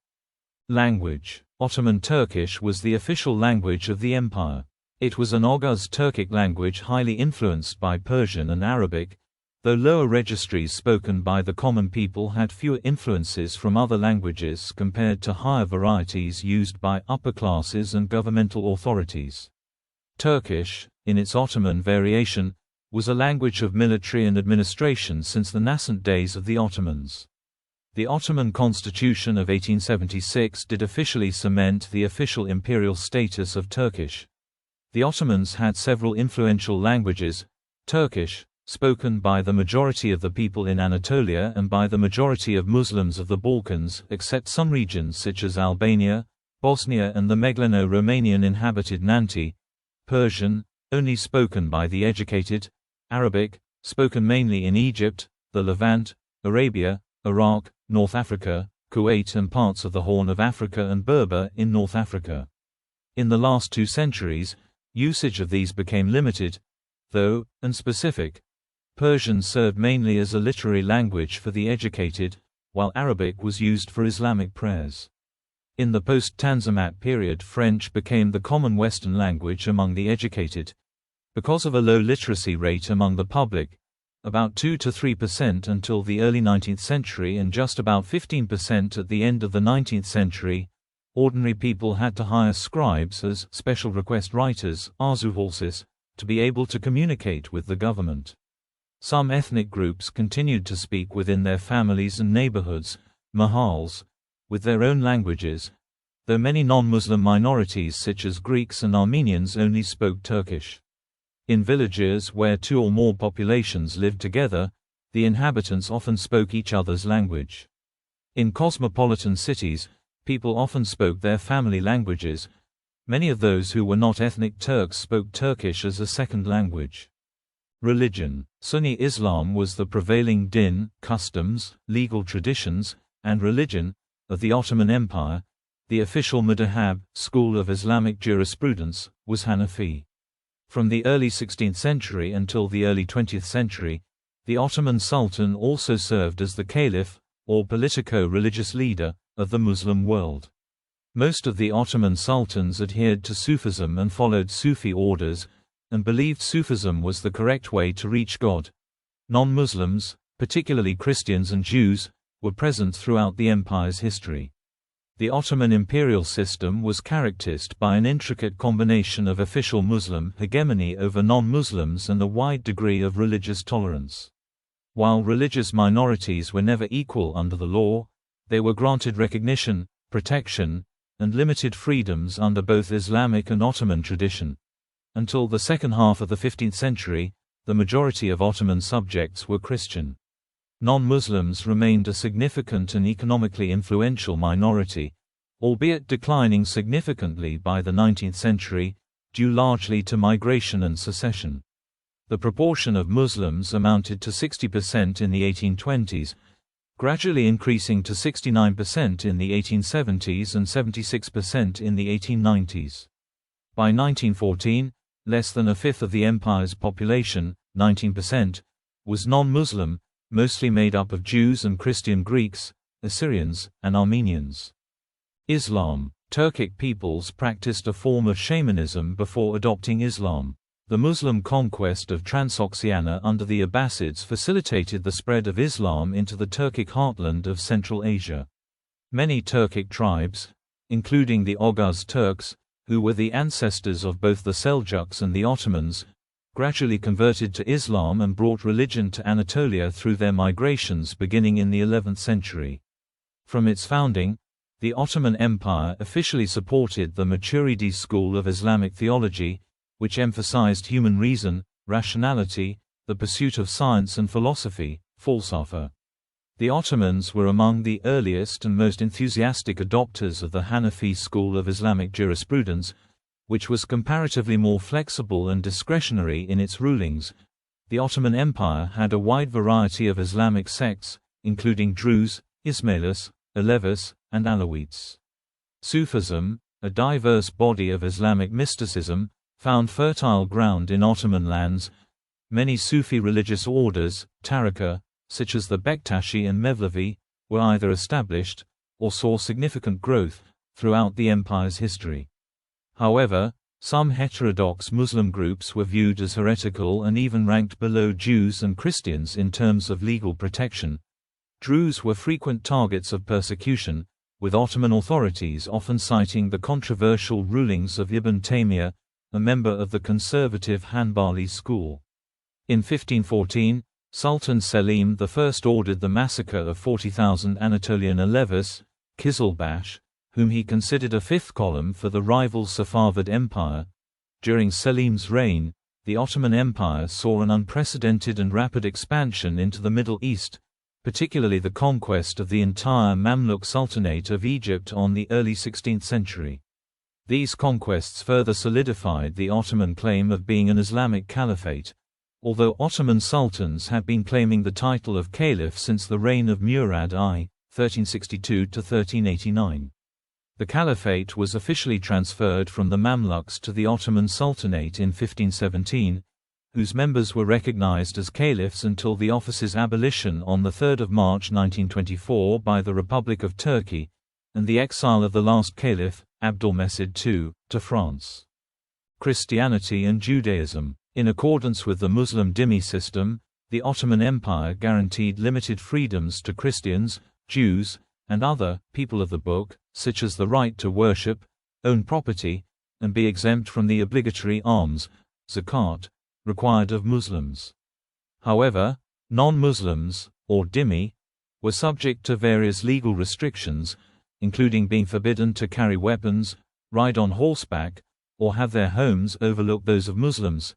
Language. Ottoman Turkish was the official language of the empire. It was an Oghuz Turkic language highly influenced by Persian and Arabic, though lower registries spoken by the common people had fewer influences from other languages compared to higher varieties used by upper classes and governmental authorities. Turkish, in its Ottoman variation, was a language of military and administration since the nascent days of the Ottomans. The Ottoman Constitution of 1876 did officially cement the official imperial status of Turkish. The Ottomans had several influential languages: Turkish, spoken by the majority of the people in Anatolia and by the majority of Muslims of the Balkans, except some regions such as Albania, Bosnia and the Megleno-Romanian inhabited Nanti; Persian, only spoken by the educated; Arabic, spoken mainly in Egypt, the Levant, Arabia, Iraq, North Africa, Kuwait and parts of the Horn of Africa, and Berber in North Africa. In the last 2 centuries, usage of these became limited, though, and specific. Persian served mainly as a literary language for the educated, while Arabic was used for Islamic prayers. In the post-Tanzimat period, French became the common Western language among the educated. Because of a low literacy rate among the public, about 2 to 3% until the early 19th century and just about 15% at the end of the 19th century, ordinary people had to hire scribes as special request writers, arzuhalsis, to be able to communicate with the government. Some ethnic groups continued to speak within their families and neighborhoods, mahals, with their own languages, though many non-Muslim minorities such as Greeks and Armenians only spoke Turkish. In villages where 2 or more populations lived together, the inhabitants often spoke each other's language. In cosmopolitan cities, people often spoke their family languages. Many of those who were not ethnic Turks spoke Turkish as a second language. Religion. Sunni Islam was the prevailing din, customs, legal traditions, and religion of the Ottoman Empire. The official madhhab, school of Islamic jurisprudence, was Hanafi. From the early 16th century until the early 20th century, the Ottoman Sultan also served as the caliph, or politico-religious leader, of the Muslim world. Most of the Ottoman sultans adhered to Sufism and followed Sufi orders, and believed Sufism was the correct way to reach God. Non-Muslims, particularly Christians and Jews, were present throughout the empire's history. The Ottoman imperial system was characterized by an intricate combination of official Muslim hegemony over non-Muslims and a wide degree of religious tolerance. While religious minorities were never equal under the law, they were granted recognition, protection, and limited freedoms under both Islamic and Ottoman tradition. Until the second half of the 15th century, the majority of Ottoman subjects were Christian. Non-Muslims remained a significant and economically influential minority, albeit declining significantly by the 19th century, due largely to migration and secession. The proportion of Muslims amounted to 60% in the 1820s, gradually increasing to 69% in the 1870s and 76% in the 1890s. By 1914, less than a fifth of the empire's population, 19%, was non-Muslim, mostly made up of Jews and Christian Greeks, Assyrians, and Armenians. Islam. Turkic peoples practiced a form of shamanism before adopting Islam. The Muslim conquest of Transoxiana under the Abbasids facilitated the spread of Islam into the Turkic heartland of Central Asia. Many Turkic tribes, including the Oghuz Turks, who were the ancestors of both the Seljuks and the Ottomans, gradually converted to Islam and brought religion to Anatolia through their migrations beginning in the 11th century. From its founding, The Ottoman Empire officially supported the Maturides school of Islamic theology, which emphasized human reason, rationality, the pursuit of science and philosophy, falsafa. The Ottomans were among the earliest and most enthusiastic adopters of the Hanafi school of Islamic jurisprudence, which was comparatively more flexible and discretionary in its rulings. The Ottoman Empire had a wide variety of Islamic sects, including Druze, Ismailis, Alevis, and Alawites. Sufism, a diverse body of Islamic mysticism, found fertile ground in Ottoman lands. Many Sufi religious orders, tariqa, such as the Bektashi and Mevlevi, were either established, or saw significant growth, throughout the empire's history. However, some heterodox Muslim groups were viewed as heretical and even ranked below Jews and Christians in terms of legal protection. Druze were frequent targets of persecution, with Ottoman authorities often citing the controversial rulings of Ibn Taymiyyah, a member of the conservative Hanbali school. In 1514, Sultan Selim I ordered the massacre of 40,000 Anatolian Alevis, Kizilbash, whom he considered a fifth column for the rival Safavid Empire. During Selim's reign, the Ottoman Empire saw an unprecedented and rapid expansion into the Middle East, particularly the conquest of the entire Mamluk Sultanate of Egypt on the early 16th century. These conquests further solidified the Ottoman claim of being an Islamic caliphate, although Ottoman sultans had been claiming the title of caliph since the reign of Murad I, 1362–1389. The caliphate was officially transferred from the Mamluks to the Ottoman Sultanate in 1517, whose members were recognized as caliphs until the office's abolition on 3 March 1924 by the Republic of Turkey, and the exile of the last caliph, Abdulmesid II, to France. Christianity and Judaism. In accordance with the Muslim dhimmi system, the Ottoman Empire guaranteed limited freedoms to Christians, Jews, and other people of the book, such as the right to worship, own property, and be exempt from the obligatory alms, zakat, required of Muslims. However, non-Muslims, or dhimmi, were subject to various legal restrictions, including being forbidden to carry weapons, ride on horseback, or have their homes overlook those of Muslims.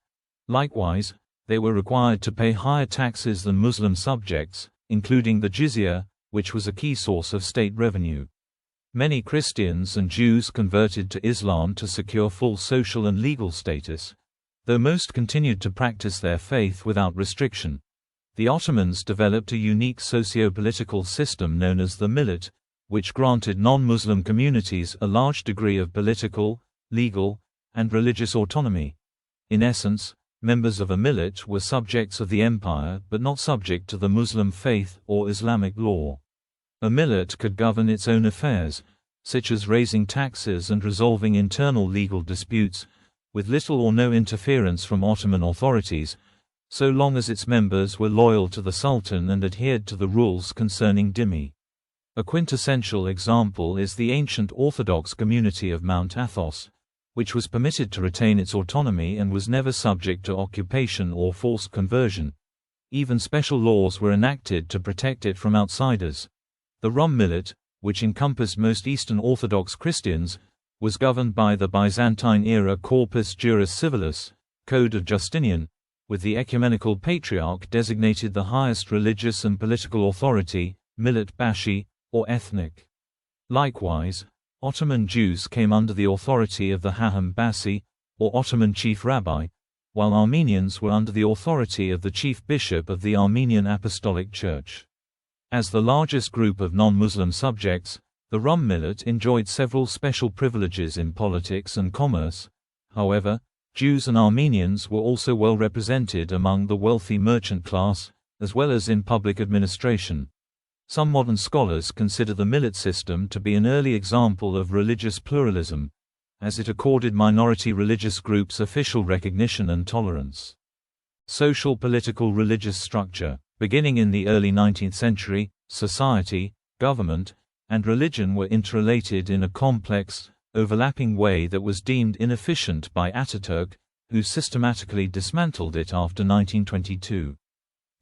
Likewise, they were required to pay higher taxes than Muslim subjects, including the jizya, which was a key source of state revenue. Many Christians and Jews converted to Islam to secure full social and legal status, though most continued to practice their faith without restriction. The Ottomans developed a unique socio-political system known as the millet, which granted non-Muslim communities a large degree of political, legal, and religious autonomy. In essence, members of a millet were subjects of the empire but not subject to the Muslim faith or Islamic law. A millet could govern its own affairs, such as raising taxes and resolving internal legal disputes, with little or no interference from Ottoman authorities, so long as its members were loyal to the Sultan and adhered to the rules concerning dhimmi. A quintessential example is the ancient Orthodox community of Mount Athos, which was permitted to retain its autonomy and was never subject to occupation or forced conversion. Even special laws were enacted to protect it from outsiders. The Rum millet, which encompassed most Eastern Orthodox Christians, was governed by the Byzantine-era Corpus Juris Civilis, Code of Justinian, with the ecumenical patriarch designated the highest religious and political authority, millet bashi, or ethnic. Likewise, Ottoman Jews came under the authority of the Haham Basi, or Ottoman chief rabbi, while Armenians were under the authority of the chief bishop of the Armenian Apostolic Church. As the largest group of non-Muslim subjects, the Rum millet enjoyed several special privileges in politics and commerce. However, Jews and Armenians were also well represented among the wealthy merchant class, as well as in public administration. Some modern scholars consider the millet system to be an early example of religious pluralism, as it accorded minority religious groups official recognition and tolerance. Social, political, religious structure. Beginning in the early 19th century, society, government, and religion were interrelated in a complex, overlapping way that was deemed inefficient by Ataturk, who systematically dismantled it after 1922.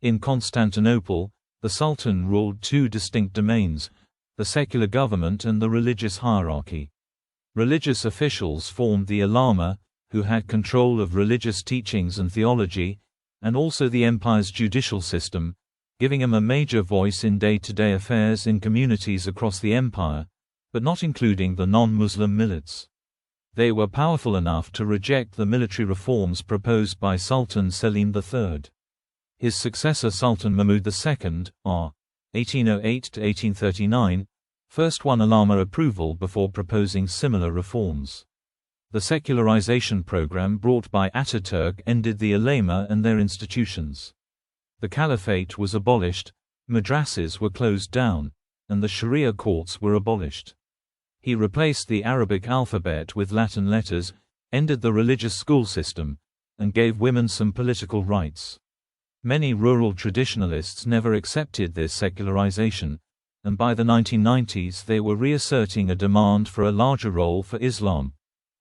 In Constantinople, the Sultan ruled two distinct domains, the secular government and the religious hierarchy. Religious officials formed the ulama, who had control of religious teachings and theology, and also the empire's judicial system, giving them a major voice in day-to-day affairs in communities across the empire, but not including the non-Muslim millets. They were powerful enough to reject the military reforms proposed by Sultan Selim III. His successor Sultan Mahmud II, r. 1808–1839, first won ulama approval before proposing similar reforms. The secularization program brought by Ataturk ended the ulama and their institutions. The caliphate was abolished, madrasas were closed down, and the Sharia courts were abolished. He replaced the Arabic alphabet with Latin letters, ended the religious school system, and gave women some political rights. Many rural traditionalists never accepted this secularization, and by the 1990s they were reasserting a demand for a larger role for Islam.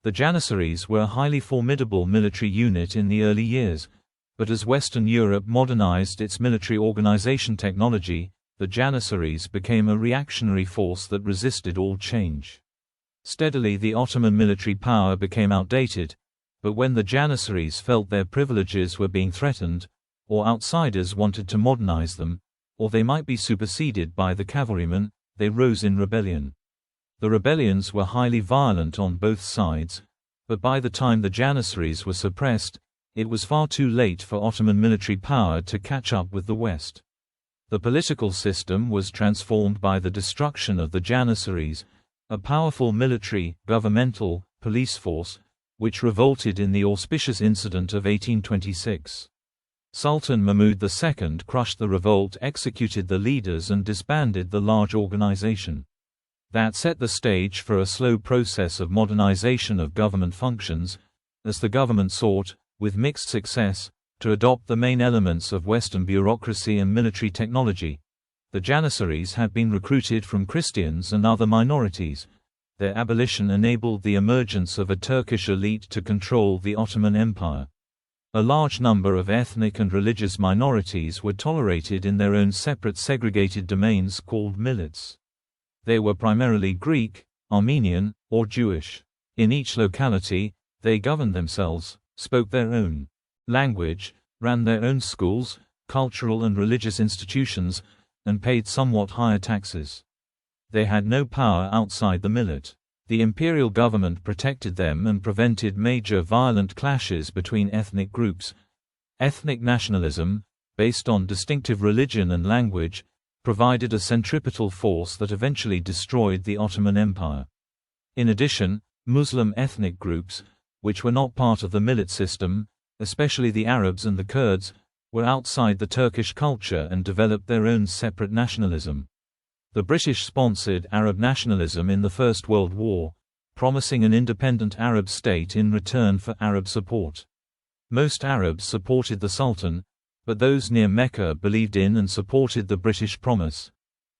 The Janissaries were a highly formidable military unit in the early years, but as Western Europe modernized its military organization technology, the Janissaries became a reactionary force that resisted all change. Steadily the Ottoman military power became outdated, but when the Janissaries felt their privileges were being threatened, or outsiders wanted to modernize them, or they might be superseded by the cavalrymen, they rose in rebellion. The rebellions were highly violent on both sides, but by the time the Janissaries were suppressed, it was far too late for Ottoman military power to catch up with the West. The political system was transformed by the destruction of the Janissaries, a powerful military, governmental, police force, which revolted in the auspicious incident of 1826. Sultan Mahmud II crushed the revolt, executed the leaders and disbanded the large organization. That set the stage for a slow process of modernization of government functions, as the government sought, with mixed success, to adopt the main elements of Western bureaucracy and military technology. The Janissaries had been recruited from Christians and other minorities. Their abolition enabled the emergence of a Turkish elite to control the Ottoman Empire. A large number of ethnic and religious minorities were tolerated in their own separate segregated domains called millets. They were primarily Greek, Armenian, or Jewish. In each locality, they governed themselves, spoke their own language, ran their own schools, cultural and religious institutions, and paid somewhat higher taxes. They had no power outside the millet. The imperial government protected them and prevented major violent clashes between ethnic groups. Ethnic nationalism, based on distinctive religion and language, provided a centripetal force that eventually destroyed the Ottoman Empire. In addition, Muslim ethnic groups, which were not part of the millet system, especially the Arabs and the Kurds, were outside the Turkish culture and developed their own separate nationalism. The British sponsored Arab nationalism in the First World War, promising an independent Arab state in return for Arab support. Most Arabs supported the Sultan, but those near Mecca believed in and supported the British promise.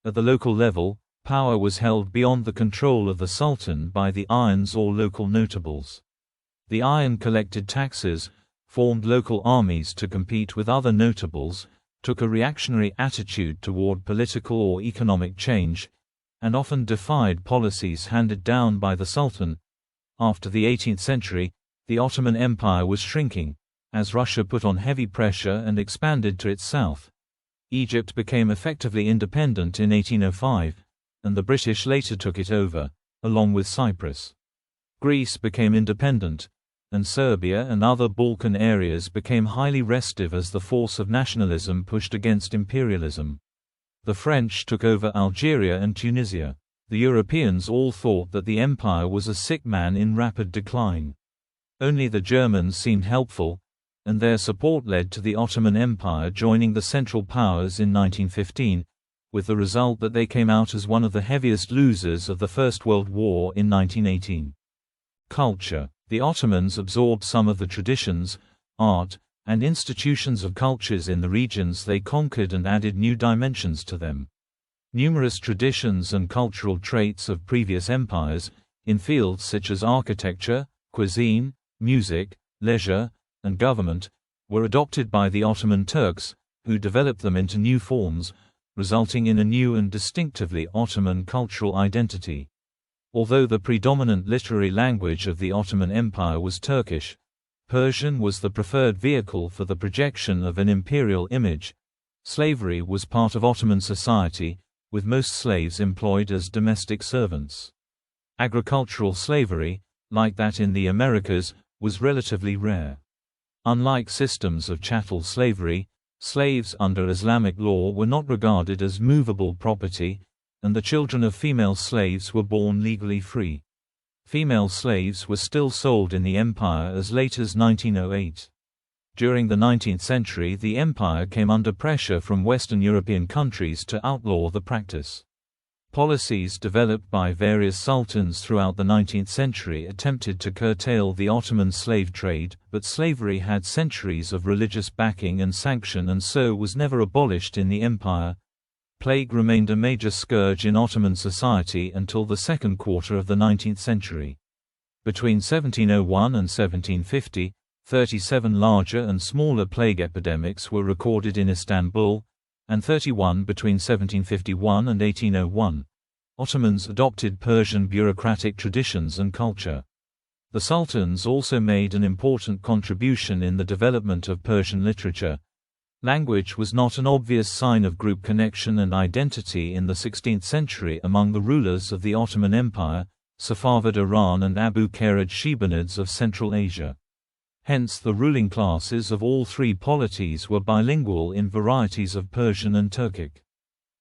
At the local level, power was held beyond the control of the Sultan by the Ayans or local notables. The Ayan collected taxes, formed local armies to compete with other notables, took a reactionary attitude toward political or economic change, and often defied policies handed down by the Sultan. After the 18th century, the Ottoman Empire was shrinking, as Russia put on heavy pressure and expanded to its south. Egypt became effectively independent in 1805, and the British later took it over, along with Cyprus. Greece became independent, and Serbia and other Balkan areas became highly restive as the force of nationalism pushed against imperialism. The French took over Algeria and Tunisia. The Europeans all thought that the empire was a sick man in rapid decline. Only the Germans seemed helpful, and their support led to the Ottoman Empire joining the Central Powers in 1915, with the result that they came out as one of the heaviest losers of the First World War in 1918. Culture. The Ottomans absorbed some of the traditions, art, and institutions of cultures in the regions they conquered and added new dimensions to them. Numerous traditions and cultural traits of previous empires, in fields such as architecture, cuisine, music, leisure, and government, were adopted by the Ottoman Turks, who developed them into new forms, resulting in a new and distinctively Ottoman cultural identity. Although the predominant literary language of the Ottoman Empire was Turkish, Persian was the preferred vehicle for the projection of an imperial image. Slavery was part of Ottoman society, with most slaves employed as domestic servants. Agricultural slavery, like that in the Americas, was relatively rare. Unlike systems of chattel slavery, slaves under Islamic law were not regarded as movable property, and the children of female slaves were born legally free. Female slaves were still sold in the empire as late as 1908. During the 19th century, the empire came under pressure from Western European countries to outlaw the practice. Policies developed by various sultans throughout the 19th century attempted to curtail the Ottoman slave trade, but slavery had centuries of religious backing and sanction and so was never abolished in the empire. Plague remained a major scourge in Ottoman society until the second quarter of the 19th century. Between 1701 and 1750, 37 larger and smaller plague epidemics were recorded in Istanbul, and 31 between 1751 and 1801. Ottomans adopted Persian bureaucratic traditions and culture. The sultans also made an important contribution in the development of Persian literature. Language was not an obvious sign of group connection and identity in the 16th century among the rulers of the Ottoman Empire, Safavid Iran and Abu Kharid Shebanids of Central Asia. Hence the ruling classes of all three polities were bilingual in varieties of Persian and Turkic.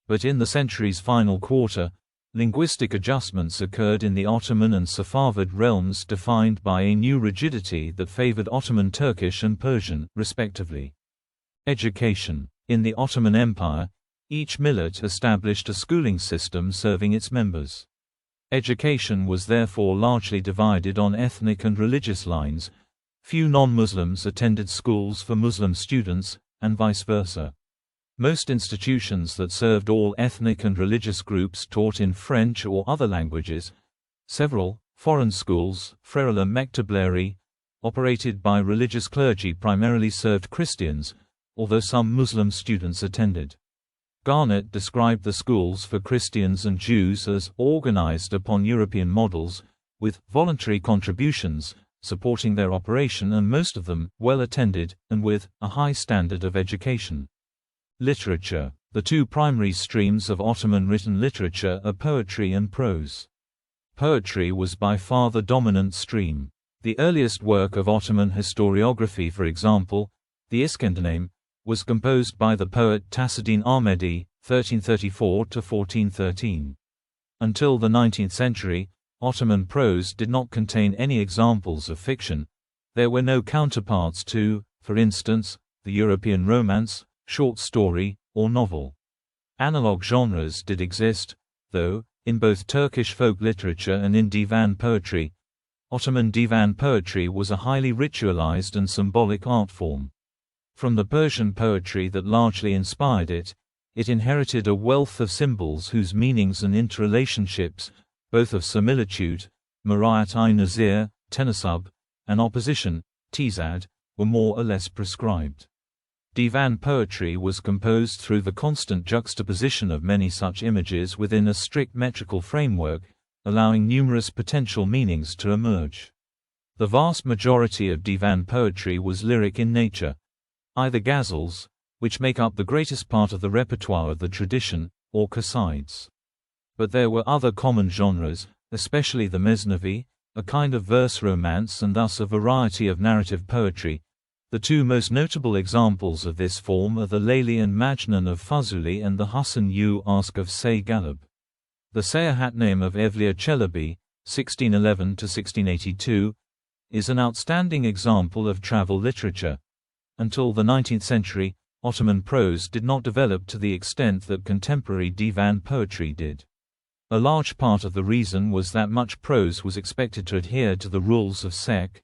But in the century's final quarter, linguistic adjustments occurred in the Ottoman and Safavid realms defined by a new rigidity that favored Ottoman Turkish and Persian, respectively. Education. In the Ottoman Empire, each millet established a schooling system serving its members. Education was therefore largely divided on ethnic and religious lines. Few non-Muslims attended schools for Muslim students, and vice versa. Most institutions that served all ethnic and religious groups taught in French or other languages. Several foreign schools, Frères Mektableri, operated by religious clergy primarily served Christians, although some Muslim students attended. Garnett described the schools for Christians and Jews as organized upon European models, with voluntary contributions supporting their operation and most of them well attended, and with a high standard of education. Literature. The two primary streams of Ottoman written literature are poetry and prose. Poetry was by far the dominant stream. The earliest work of Ottoman historiography, for example, the Iskandername, was composed by the poet Taceddin Ahmedi, 1334–1413. Until the 19th century, Ottoman prose did not contain any examples of fiction. There were no counterparts to, for instance, the European romance, short story, or novel. Analog genres did exist, though, in both Turkish folk literature and in divan poetry. Ottoman divan poetry was a highly ritualized and symbolic art form. From the Persian poetry that largely inspired it, it inherited a wealth of symbols whose meanings and interrelationships, both of similitude, Marayat-i-Nazir, Tenasub, and opposition, Tizad, were more or less prescribed. Divan poetry was composed through the constant juxtaposition of many such images within a strict metrical framework, allowing numerous potential meanings to emerge. The vast majority of divan poetry was lyric in nature. Either ghazals, which make up the greatest part of the repertoire of the tradition, or qasides. But there were other common genres, especially the mesnavi, a kind of verse romance and thus a variety of narrative poetry. The two most notable examples of this form are the Layli and Majnun of Fuzuli and the Husn U Ask of Say Galib. The Seyahatname of Evliya Çelebi, 1611–1682, is an outstanding example of travel literature. Until the 19th century, Ottoman prose did not develop to the extent that contemporary divan poetry did. A large part of the reason was that much prose was expected to adhere to the rules of sek,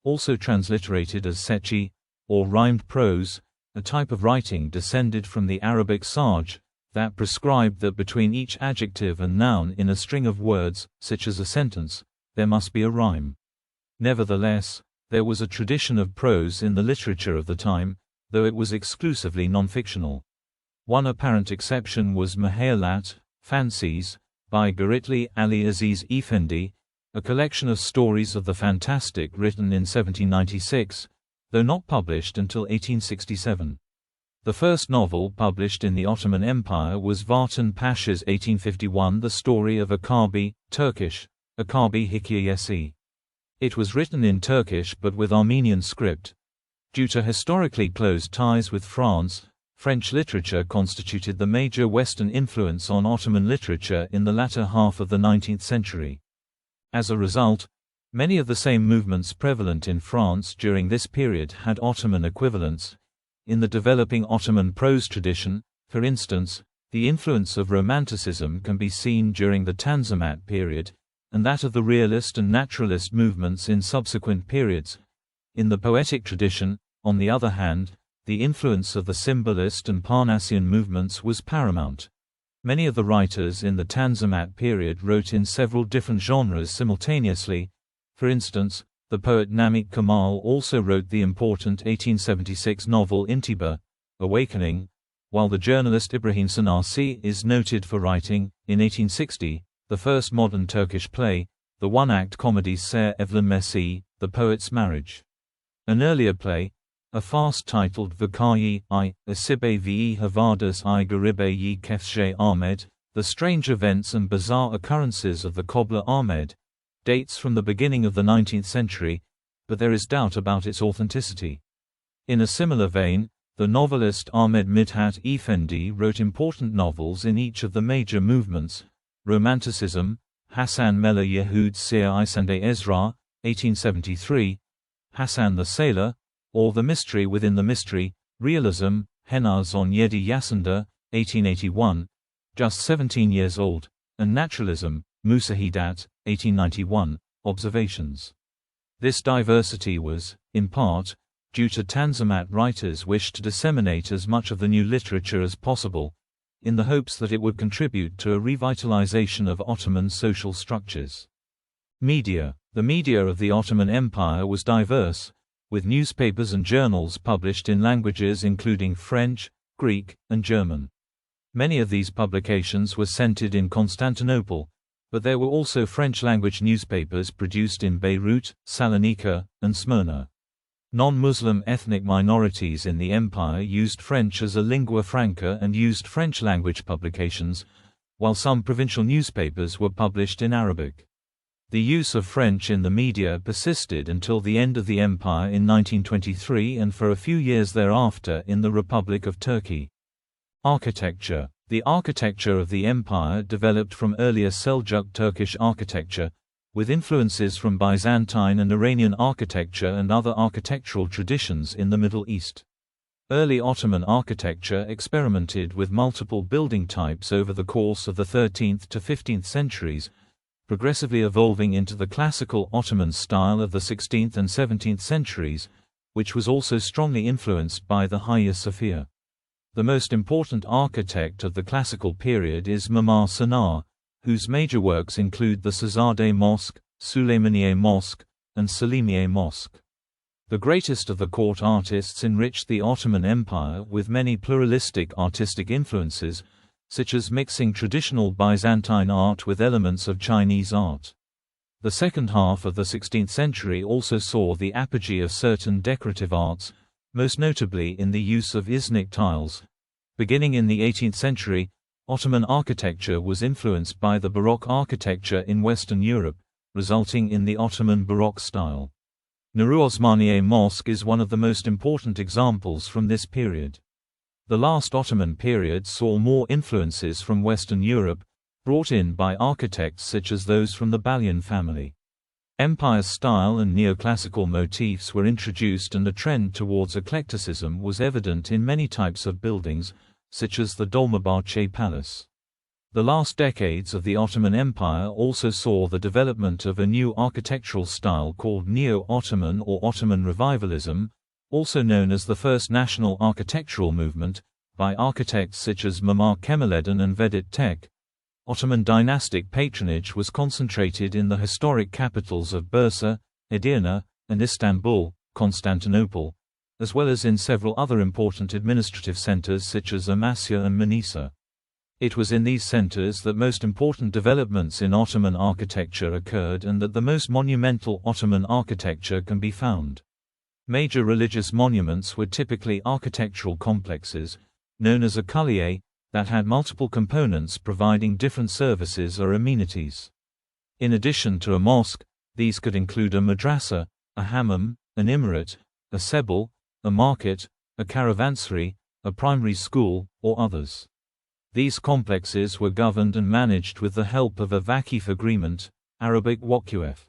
also transliterated as sechi, or rhymed prose, a type of writing descended from the Arabic sarj, that prescribed that between each adjective and noun in a string of words, such as a sentence, there must be a rhyme. Nevertheless, there was a tradition of prose in the literature of the time, though it was exclusively non-fictional. One apparent exception was Mahayalat, Fancies, by Giritli Ali Aziz Effendi, a collection of stories of the fantastic written in 1796, though not published until 1867. The first novel published in the Ottoman Empire was Vartan Pasha's 1851 The Story of Akabi, Turkish, Akabi Hikayesi. It was written in Turkish but with Armenian script. Due to historically close ties with France, French literature constituted the major Western influence on Ottoman literature in the latter half of the 19th century. As a result, many of the same movements prevalent in France during this period had Ottoman equivalents. In the developing Ottoman prose tradition, for instance, the influence of Romanticism can be seen during the Tanzimat period, and that of the realist and naturalist movements in subsequent periods. In the poetic tradition, on the other hand, the influence of the symbolist and Parnassian movements was paramount. Many of the writers in the Tanzimat period wrote in several different genres simultaneously. For instance, the poet Namik Kemal also wrote the important 1876 novel Intiba, Awakening, while the journalist Ibrahim Sanasi is noted for writing, in 1860, the first modern Turkish play, the one-act comedy Ser Evlen Messi, The Poet's Marriage. An earlier play, a farce titled Vakayi I, Asibe ve Havadas I Garibe yi Kefshe Ahmed, The Strange Events and Bizarre Occurrences of the Cobbler Ahmed, dates from the beginning of the 19th century, but there is doubt about its authenticity. In a similar vein, the novelist Ahmed Midhat Effendi wrote important novels in each of the major movements: Romanticism, Hasan Mela Yehud Sir Isande Ezra, 1873, Hassan the Sailor, or The Mystery Within the Mystery, Realism, Henaz on Yedi Yasanda, 1881, just 17 years old, and Naturalism, Musahidat, 1891, Observations. This diversity was, in part, due to Tanzimat writers' wish to disseminate as much of the new literature as possible, in the hopes that it would contribute to a revitalization of Ottoman social structures. Media. The media of the Ottoman Empire was diverse, with newspapers and journals published in languages including French, Greek, and German. Many of these publications were centered in Constantinople, but there were also French-language newspapers produced in Beirut, Salonika, and Smyrna. Non-Muslim ethnic minorities in the empire used French as a lingua franca and used French-language publications, while some provincial newspapers were published in Arabic. The use of French in the media persisted until the end of the empire in 1923 and for a few years thereafter in the Republic of Turkey. Architecture. The architecture of the empire developed from earlier Seljuk Turkish architecture, with influences from Byzantine and Iranian architecture and other architectural traditions in the Middle East. Early Ottoman architecture experimented with multiple building types over the course of the 13th to 15th centuries, progressively evolving into the classical Ottoman style of the 16th and 17th centuries, which was also strongly influenced by the Hagia Sophia. The most important architect of the classical period is Mimar Sinar, whose major works include the Cerzadeh Mosque, Süleymaniye Mosque, and Selimiye Mosque. The greatest of the court artists enriched the Ottoman Empire with many pluralistic artistic influences, such as mixing traditional Byzantine art with elements of Chinese art. The second half of the 16th century also saw the apogee of certain decorative arts, most notably in the use of Iznik tiles. Beginning in the 18th century, Ottoman architecture was influenced by the Baroque architecture in Western Europe, resulting in the Ottoman Baroque style. Nuri Osmaniye Mosque is one of the most important examples from this period. The last Ottoman period saw more influences from Western Europe, brought in by architects such as those from the Balyan family. Empire style and neoclassical motifs were introduced and a trend towards eclecticism was evident in many types of buildings, such as the Dolmabahce Palace. The last decades of the Ottoman Empire also saw the development of a new architectural style called Neo-Ottoman or Ottoman Revivalism, also known as the First National Architectural Movement, by architects such as Mimar Kemaleddin and Vedat Tek. Ottoman dynastic patronage was concentrated in the historic capitals of Bursa, Edirne, and Istanbul, Constantinople, as well as in several other important administrative centers such as Amasya and Manisa. It was in these centers that most important developments in Ottoman architecture occurred and that the most monumental Ottoman architecture can be found. Major religious monuments were typically architectural complexes, known as a kulliye, that had multiple components providing different services or amenities. In addition to a mosque, these could include a madrasa, a hammam, an imarat, a sebel, a market, a caravansary, a primary school, or others. These complexes were governed and managed with the help of a Vakif agreement, Arabic Waqf.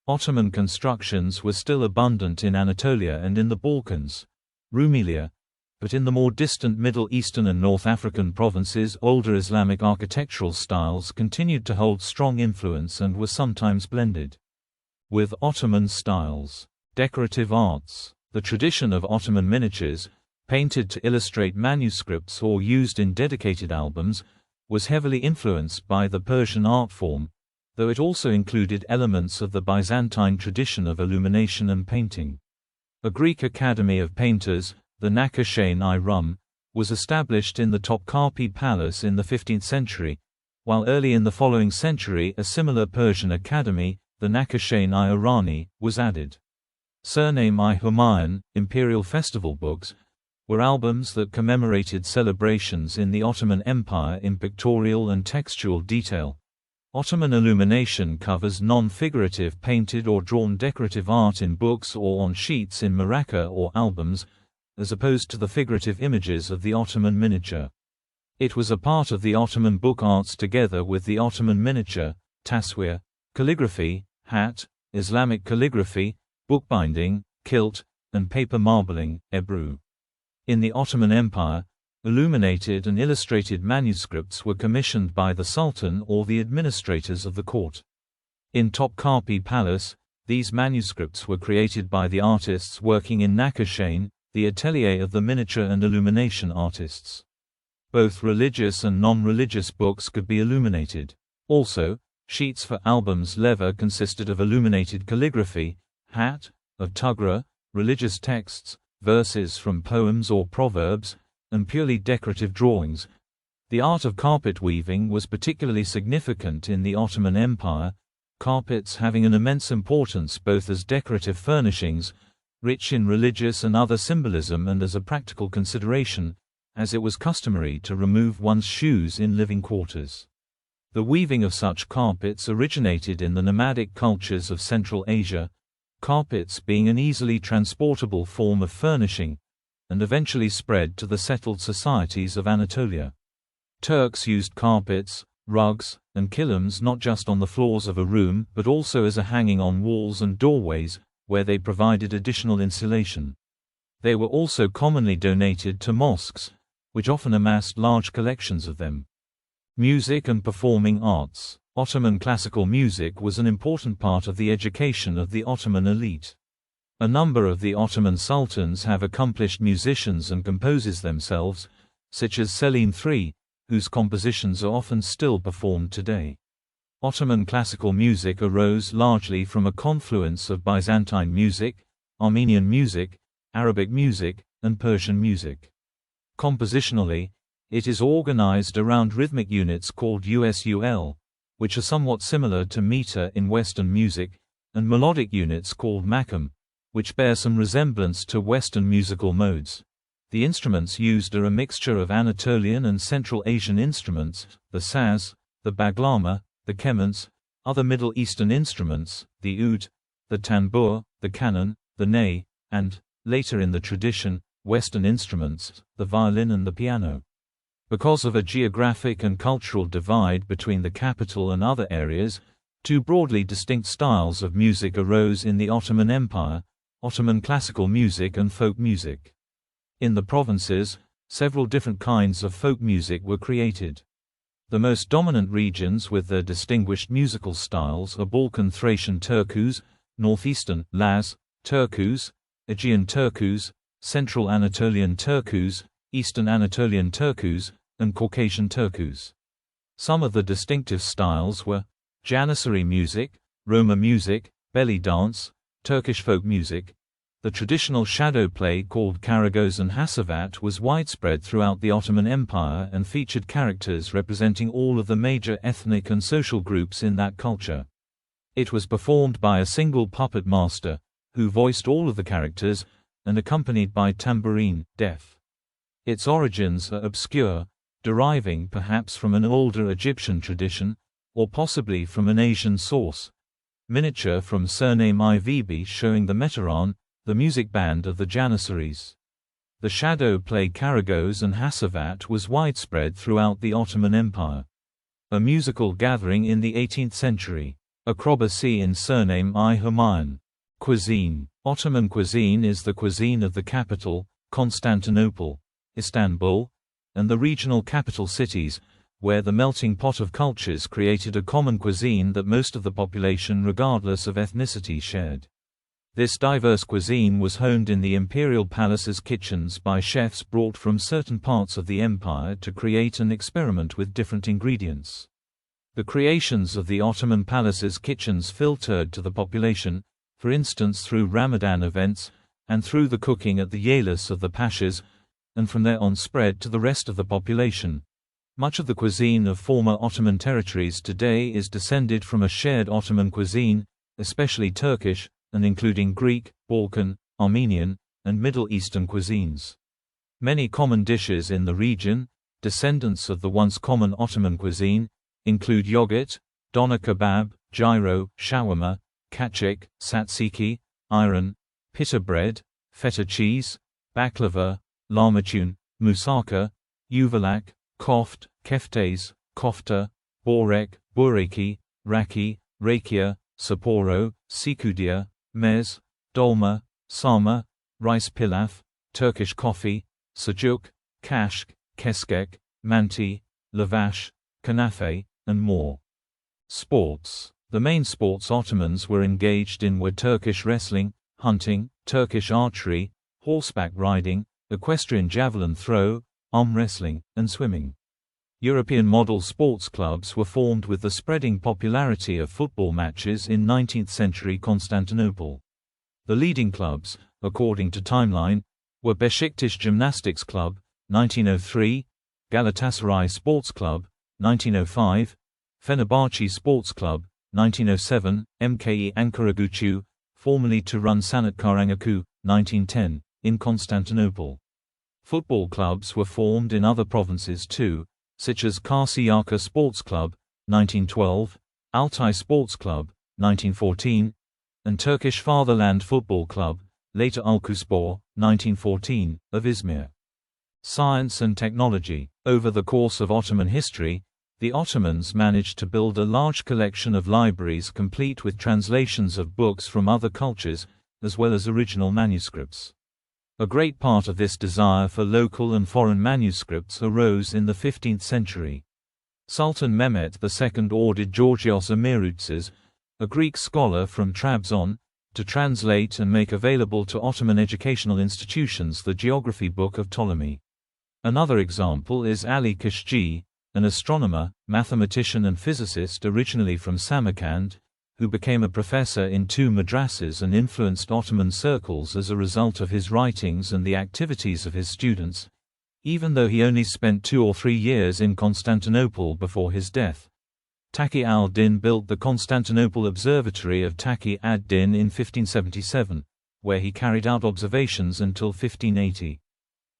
Ottoman constructions were still abundant in Anatolia and in the Balkans, Rumelia, but in the more distant Middle Eastern and North African provinces older Islamic architectural styles continued to hold strong influence and were sometimes blended with Ottoman styles. Decorative arts. The tradition of Ottoman miniatures, painted to illustrate manuscripts or used in dedicated albums, was heavily influenced by the Persian art form, though it also included elements of the Byzantine tradition of illumination and painting. A Greek academy of painters, the Nakashain-i Rum, was established in the Topkapi Palace in the 15th century, while early in the following century a similar Persian academy, the Nakashain-i Irani, was added. Surname-i Humayun, imperial festival books, were albums that commemorated celebrations in the Ottoman Empire in pictorial and textual detail. Ottoman illumination covers non-figurative painted or drawn decorative art in books or on sheets in maraca or albums, as opposed to the figurative images of the Ottoman miniature. It was a part of the Ottoman book arts together with the Ottoman miniature, taswir, calligraphy, hat, Islamic calligraphy, bookbinding, quilt, and paper marbling, ebru. In the Ottoman Empire, illuminated and illustrated manuscripts were commissioned by the Sultan or the administrators of the court. In Topkapi Palace, these manuscripts were created by the artists working in Nakashain, the atelier of the miniature and illumination artists. Both religious and non-religious books could be illuminated. Also, sheets for albums leather consisted of illuminated calligraphy, hat, of tugra, religious texts, verses from poems or proverbs, and purely decorative drawings. The art of carpet weaving was particularly significant in the Ottoman Empire, carpets having an immense importance both as decorative furnishings, rich in religious and other symbolism, and as a practical consideration, as it was customary to remove one's shoes in living quarters. The weaving of such carpets originated in the nomadic cultures of Central Asia, carpets being an easily transportable form of furnishing, and eventually spread to the settled societies of Anatolia. Turks used carpets, rugs, and kilims not just on the floors of a room but also as a hanging on walls and doorways, where they provided additional insulation. They were also commonly donated to mosques, which often amassed large collections of them. Music and performing arts. Ottoman classical music was an important part of the education of the Ottoman elite. A number of the Ottoman sultans have accomplished musicians and composers themselves, such as Selim III, whose compositions are often still performed today. Ottoman classical music arose largely from a confluence of Byzantine music, Armenian music, Arabic music, and Persian music. Compositionally, it is organized around rhythmic units called usul, which are somewhat similar to meter in Western music, and melodic units called makam, which bear some resemblance to Western musical modes. The instruments used are a mixture of Anatolian and Central Asian instruments, the saz, the baglama, the kemans, other Middle Eastern instruments, the oud, the tanbur, the canon, the ney, and, later in the tradition, Western instruments, the violin and the piano. Because of a geographic and cultural divide between the capital and other areas, two broadly distinct styles of music arose in the Ottoman Empire: Ottoman classical music and folk music. In the provinces, several different kinds of folk music were created. The most dominant regions with their distinguished musical styles are Balkan Thracian Turkus, Northeastern Laz, Turkus, Aegean Turkus, Central Anatolian Turkus, Eastern Anatolian Turkus, and Caucasian Turkus. Some of the distinctive styles were Janissary music, Roma music, belly dance, Turkish folk music, The traditional shadow play called Karagoz and Hasavat was widespread throughout the Ottoman Empire and featured characters representing all of the major ethnic and social groups in that culture. It was performed by a single puppet master, who voiced all of the characters, and accompanied by tambourine, def. Its origins are obscure, deriving perhaps from an older Egyptian tradition, or possibly from an Asian source. Miniature from surname Ivb showing the Meteran, the music band of the Janissaries. The shadow play Karagoz and Hasavat was widespread throughout the Ottoman Empire. A musical gathering in the 18th century. Acrobacy in surname I Humayun. Cuisine. Ottoman cuisine is the cuisine of the capital, Constantinople, Istanbul, and the regional capital cities, where the melting pot of cultures created a common cuisine that most of the population regardless of ethnicity shared. This diverse cuisine was honed in the imperial palaces' kitchens by chefs brought from certain parts of the empire to create and experiment with different ingredients. The creations of the Ottoman palaces' kitchens filtered to the population, for instance through Ramadan events, and through the cooking at the Yelis of the pashas, and from there on spread to the rest of the population. Much of the cuisine of former Ottoman territories today is descended from a shared Ottoman cuisine, especially Turkish, and including Greek, Balkan, Armenian, and Middle Eastern cuisines. Many common dishes in the region, descendants of the once common Ottoman cuisine, include yogurt, doner kebab, gyro, shawarma, kachik, tzatziki, ayran, pita bread, feta cheese, baklava, lahmacun, moussaka, yuvarlak, koft, keftes, kofta, borek, bureki, raki, rakia, saporo, sikudia, mez, dolma, sarma, rice pilaf, Turkish coffee, sucuk, kashk, keskek, manti, lavash, kanafe, and more. Sports. The main sports Ottomans were engaged in were Turkish wrestling, hunting, Turkish archery, horseback riding, equestrian javelin throw, arm wrestling, and swimming. European model sports clubs were formed with the spreading popularity of football matches in 19th-century Constantinople. The leading clubs, according to Timeline, were Beşiktaş Gymnastics Club, 1903, Galatasaray Sports Club, 1905, Fenerbahçe Sports Club, 1907, MKE Ankaragucu, formerly Turan Sanatkarangaku, 1910, in Constantinople. Football clubs were formed in other provinces too, such as Karşıyaka Sports Club, 1912, Altay Sports Club, 1914, and Turkish Fatherland Football Club, later Ulkuspor, 1914, of Izmir. Science and technology. Over the course of Ottoman history, the Ottomans managed to build a large collection of libraries complete with translations of books from other cultures, as well as original manuscripts. A great part of this desire for local and foreign manuscripts arose in the 15th century. Sultan Mehmet II ordered Georgios Amiroutzes, a Greek scholar from Trabzon, to translate and make available to Ottoman educational institutions the geography book of Ptolemy. Another example is Ali Kashji, an astronomer, mathematician and physicist originally from Samarkand, who became a professor in 2 madrasas and influenced Ottoman circles as a result of his writings and the activities of his students, even though he only spent 2 or 3 years in Constantinople before his death. Taqi al-Din built the Constantinople Observatory of Taqi ad-Din in 1577, where he carried out observations until 1580.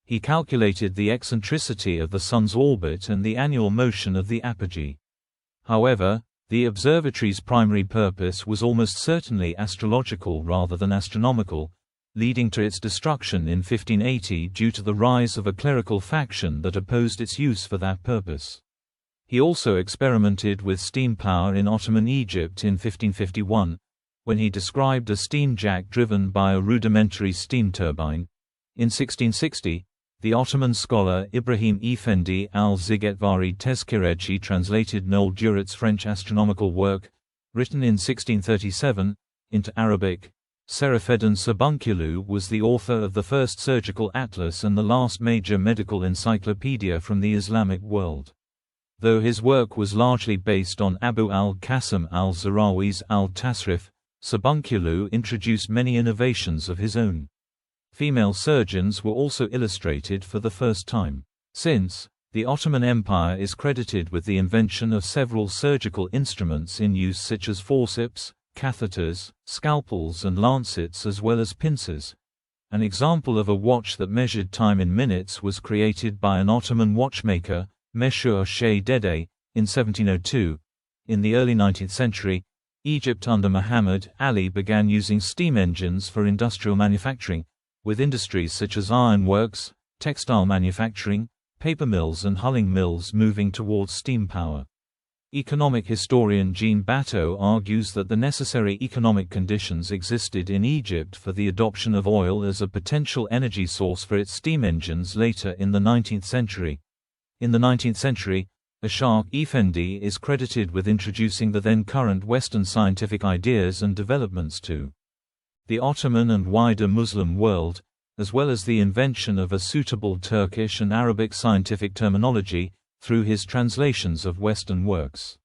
He calculated the eccentricity of the Sun's orbit and the annual motion of the apogee. However, the observatory's primary purpose was almost certainly astrological rather than astronomical, leading to its destruction in 1580 due to the rise of a clerical faction that opposed its use for that purpose. He also experimented with steam power in Ottoman Egypt in 1551, when he described a steam jack driven by a rudimentary steam turbine. In 1660, the Ottoman scholar Ibrahim Effendi al-Zigetvari Tezkirechi translated Noel Duret's French astronomical work, written in 1637, into Arabic. Serafeddin Sabunkulu was the author of the first surgical atlas and the last major medical encyclopedia from the Islamic world. Though his work was largely based on Abu al-Qasim al-Zarawi's al-Tasrif, Sabunkulu introduced many innovations of his own. Female surgeons were also illustrated for the first time. Since, the Ottoman Empire is credited with the invention of several surgical instruments in use such as forceps, catheters, scalpels and lancets as well as pincers. An example of a watch that measured time in minutes was created by an Ottoman watchmaker, Meshour Sheh Dede, in 1702. In the early 19th century, Egypt under Muhammad Ali began using steam engines for industrial manufacturing, with industries such as ironworks, textile manufacturing, paper mills and hulling mills moving towards steam power. Economic historian Jean Batteau argues that the necessary economic conditions existed in Egypt for the adoption of oil as a potential energy source for its steam engines later in the 19th century. In the 19th century, Ishaq Effendi is credited with introducing the then current Western scientific ideas and developments to the Ottoman and wider Muslim world, as well as the invention of a suitable Turkish and Arabic scientific terminology, through his translations of Western works.